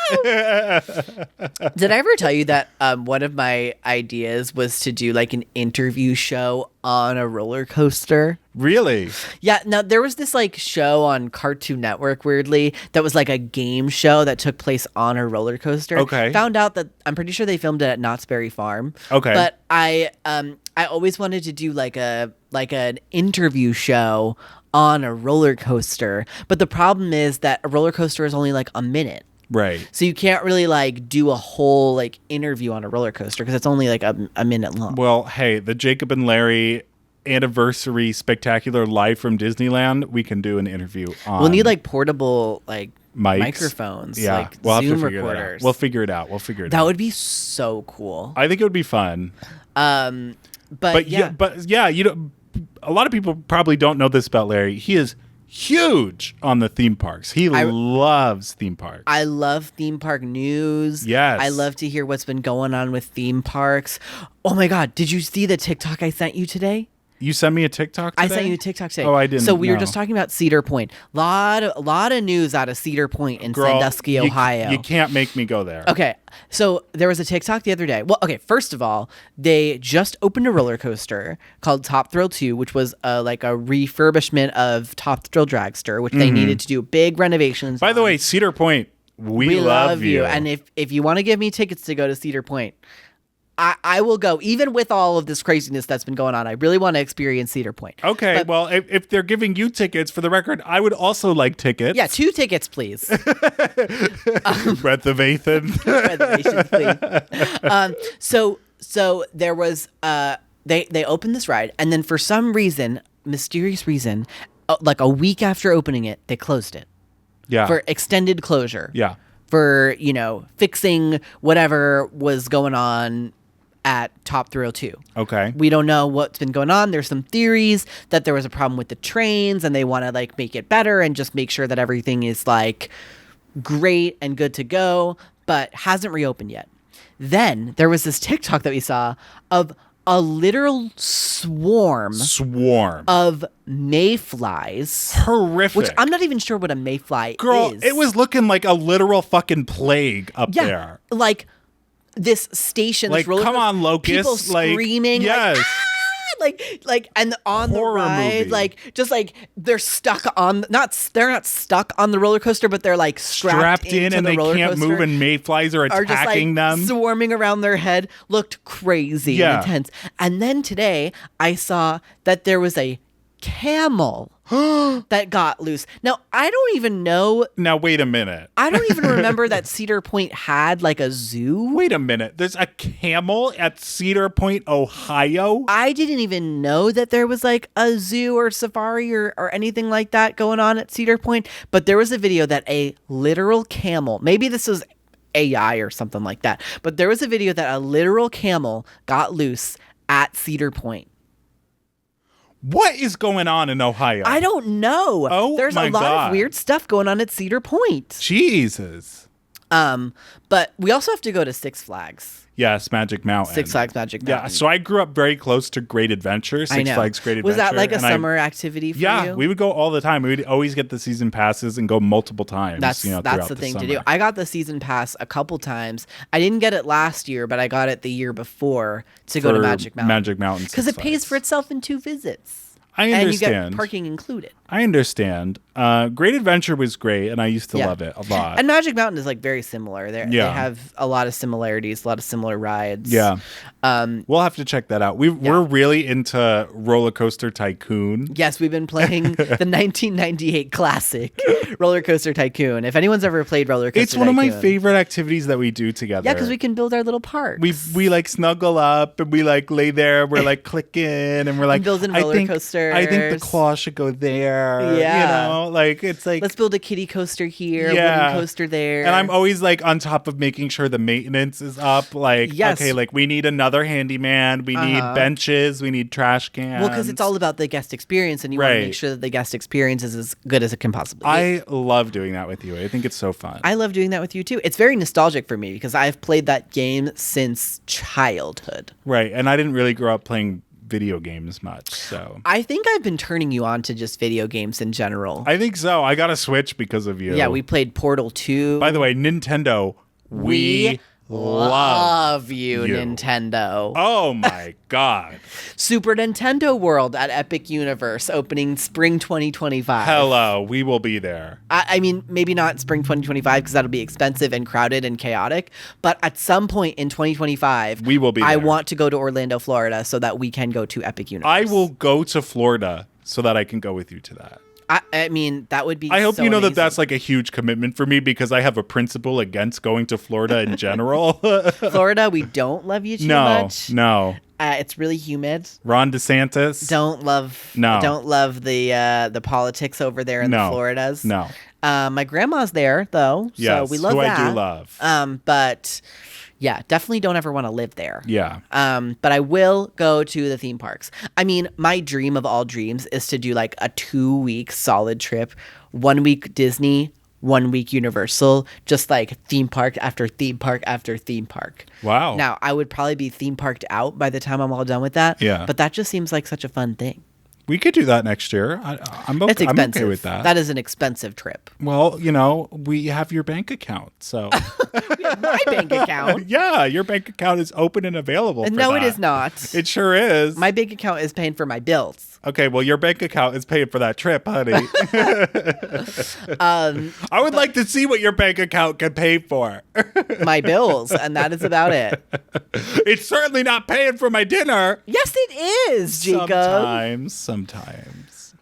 Did I ever tell you that one of my ideas was to do like an interview show on a roller coaster? Really? Yeah. Now, there was this like show on Cartoon Network, weirdly, that was like a game show that took place on a roller coaster. Okay. Found out that I'm pretty sure they filmed it at Knott's Berry Farm. Okay. But I always wanted to do like an interview show on a roller coaster. But the problem is that a roller coaster is only like a minute. Right. So you can't really like do a whole like interview on a roller coaster because it's only like a minute long. Well, hey, the Jacob and Larry anniversary spectacular live from Disneyland, we can do an interview on. We'll need like portable like mics. Microphones. Yeah, like we'll Zoom have to figure recorders. that out. We'll figure it out. That would be so cool. I think it would be fun. But yeah, a lot of people probably don't know this about Larry. He is huge on the theme parks. He loves theme parks. I love theme park news. Yes. I love to hear what's been going on with theme parks. Oh my God. Did you see the TikTok I sent you today? You sent me a TikTok today? I sent you a TikTok today. Oh, I didn't. So we were just talking about Cedar Point. Lot of news out of Cedar Point in Sandusky, Ohio. You can't make me go there. Okay. So there was a TikTok the other day. Well, okay, first of all, they just opened a roller coaster called Top Thrill 2, which was like a refurbishment of Top Thrill Dragster, which they needed to do big renovations. By the way, Cedar Point, we love you. And if you want to give me tickets to go to Cedar Point, I will go, even with all of this craziness that's been going on. I really want to experience Cedar Point. Okay, well, if they're giving you tickets, for the record, I would also like tickets. Yeah, 2 tickets, please. Reservation. Reservations, please. So there was they opened this ride, and then for some reason, mysterious reason, like a week after opening it, they closed it. Yeah. For extended closure. Yeah. For, fixing whatever was going on at Top Thrill 2. Okay. We don't know what's been going on. There's some theories that there was a problem with the trains and they want to make it better and just make sure that everything is great and good to go, but hasn't reopened yet. Then there was this TikTok that we saw of a literal swarm of mayflies. Horrific. Which I'm not even sure what a mayfly Girl, is. it was looking like a literal fucking plague up there. Like this station. Like, come on, locusts. People screaming. Yes. And on the Horror ride, movie. they're stuck on, they're not stuck on the roller coaster, but they're strapped in into and the they roller can't coaster, move and mayflies are attacking them. Swarming around their head. Looked crazy and intense. And then today I saw that there was a camel that got loose. Now, I don't even know. Now, wait a minute. I don't even remember that Cedar Point had a zoo. Wait a minute. There's a camel at Cedar Point, Ohio? I didn't even know that there was a zoo or safari or anything like that going on at Cedar Point. But there was a video that a literal camel, maybe this was AI or something like that, but there was a video that a literal camel got loose at Cedar Point. What is going on in Ohio? I don't know. Oh, there's my a lot God. of weird stuff going on at Cedar Point. Jesus. But we also have to go to Six Flags. Yes, Magic Mountain. Six Flags Magic Mountain. Yeah, so I grew up very close to Great Adventure, Six Flags Great Adventure. Was that a summer activity for you? Yeah, we would go all the time. We would always get the season passes and go multiple times. That's the thing to do. I got the season pass a couple times. I didn't get it last year, but I got it the year before to go to Magic Mountain. Magic Mountain. Because it pays for itself in 2 visits. I understand. And you get parking included. I understand. Great Adventure was great, and I used to love it a lot. And Magic Mountain is very similar. They have a lot of similarities, a lot of similar rides. Yeah. We'll have to check that out. We're really into Roller Coaster Tycoon. Yes, we've been playing the 1998 classic Roller Coaster Tycoon. If anyone's ever played Roller Coaster It's one of my Tycoon. favorite activities that we do together. Yeah, because we can build our little parks. We snuggle up and we lay there. We're clicking and we're building roller coasters. I think the claw should go there. Yeah. It's let's build a kiddie coaster here, wooden coaster there. And I'm always on top of making sure the maintenance is up. Yes. Okay, we need another handyman. We need benches. We need trash cans. Well, because it's all about the guest experience, and you want to make sure that the guest experience is as good as it can possibly be. I love doing that with you. I think it's so fun. I love doing that with you too. It's very nostalgic for me because I've played that game since childhood. Right, and I didn't really grow up playing video games much, so I think I've been turning you on to just video games in general. I think so. I got a Switch because of you. Yeah, we played Portal 2. By the way, Nintendo, we love you, Nintendo. Oh my God. Super Nintendo World at Epic Universe opening spring 2025. Hello, we will be there. I mean, maybe not spring 2025 because that'll be expensive and crowded and chaotic. But at some point in 2025, we will be there. I want to go to Orlando, Florida so that we can go to Epic Universe. I will go to Florida so that I can go with you to that. I mean, that would be I hope so you know amazing. that that's a huge commitment for me because I have a principle against going to Florida in general. Florida, we don't love you too much. No. It's really humid. Ron DeSantis. Don't love the politics over there in the Floridas. No. My grandma's there though, yes, so we love who that. I do love. But yeah, definitely don't ever want to live there. Yeah. But I will go to the theme parks. I mean, my dream of all dreams is to do a 2-week solid trip, 1 week Disney, 1 week Universal, just theme park after theme park after theme park. Wow. Now, I would probably be theme parked out by the time I'm all done with that. Yeah. But that just seems like such a fun thing. We could do that next year. I'm It's expensive. I'm okay with that. That is an expensive trip. Well, we have your bank account, so. My bank account? Yeah, your bank account is open and available for No, that. it is not. It sure is. My bank account is paying for my bills. Okay, well, your bank account is paying for that trip, honey. I would like to see what your bank account can pay for. My bills, and that is about it. It's certainly not paying for my dinner. Yes, it is, Jacob. Sometimes.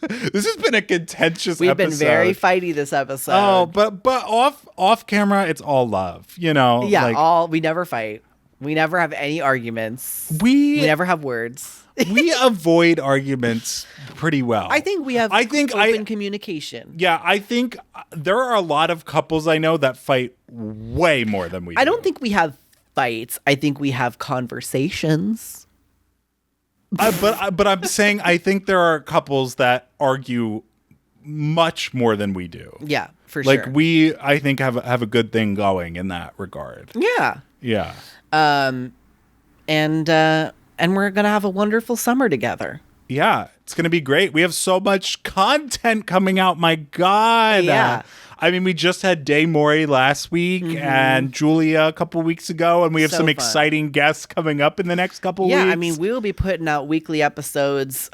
This has been a contentious We've episode. been very fighty this episode. Oh, but off camera, it's all love, you know? Yeah, we never fight. We never have any arguments. We never have words. We avoid arguments pretty well. I think we have open communication. Yeah, I think there are a lot of couples I know that fight way more than we do. I don't think we have fights. I think we have conversations. But I'm saying I think there are couples that argue much more than we do. Yeah, for sure. Like we, I think, have a good thing going in that regard. Yeah. Yeah. And we're gonna have a wonderful summer together. Yeah, it's gonna be great. We have so much content coming out. My God. Yeah. I mean, we just had Day Mori last week and Julia a couple weeks ago, and we have some exciting guests coming up in the next couple weeks. Yeah, I mean, we'll be putting out weekly episodes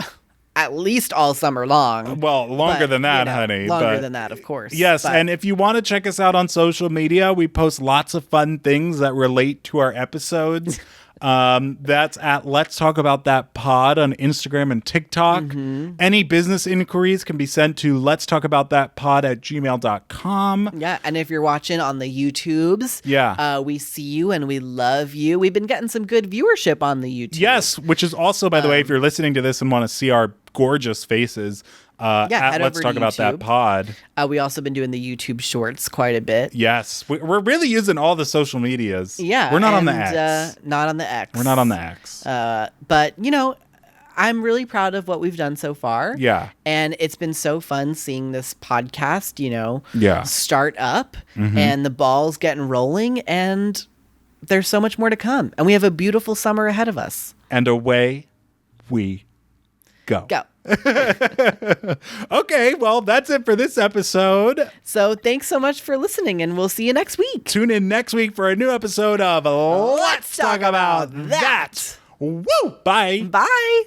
at least all summer long. Well, longer than that, honey. Longer than that, of course. Yes, and if you want to check us out on social media, we post lots of fun things that relate to our episodes. That's at Let's Talk About That Pod on Instagram and TikTok. Any business inquiries can be sent to Let's Talk About That Pod at gmail.com. Yeah, and if you're watching on the YouTubes, we see you and we love you. We've been getting some good viewership on the YouTube. Yes, which is also, by the way, if you're listening to this and want to see our gorgeous faces, at Let's Talk About That Pod. We also been doing the YouTube shorts quite a bit. Yes, we're really using all the social medias. Yeah, we're not on the X. Not on the X. We're not on the X. But you know, I'm really proud of what we've done so far. Yeah, and it's been so fun seeing this podcast, you know, start up and the ball's getting rolling, and there's so much more to come, and we have a beautiful summer ahead of us. And away we go. Go. Okay, well, that's it for this episode. So thanks so much for listening, and we'll see you next week. Tune in next week for a new episode of Let's Talk About That. Woo! Bye. Bye.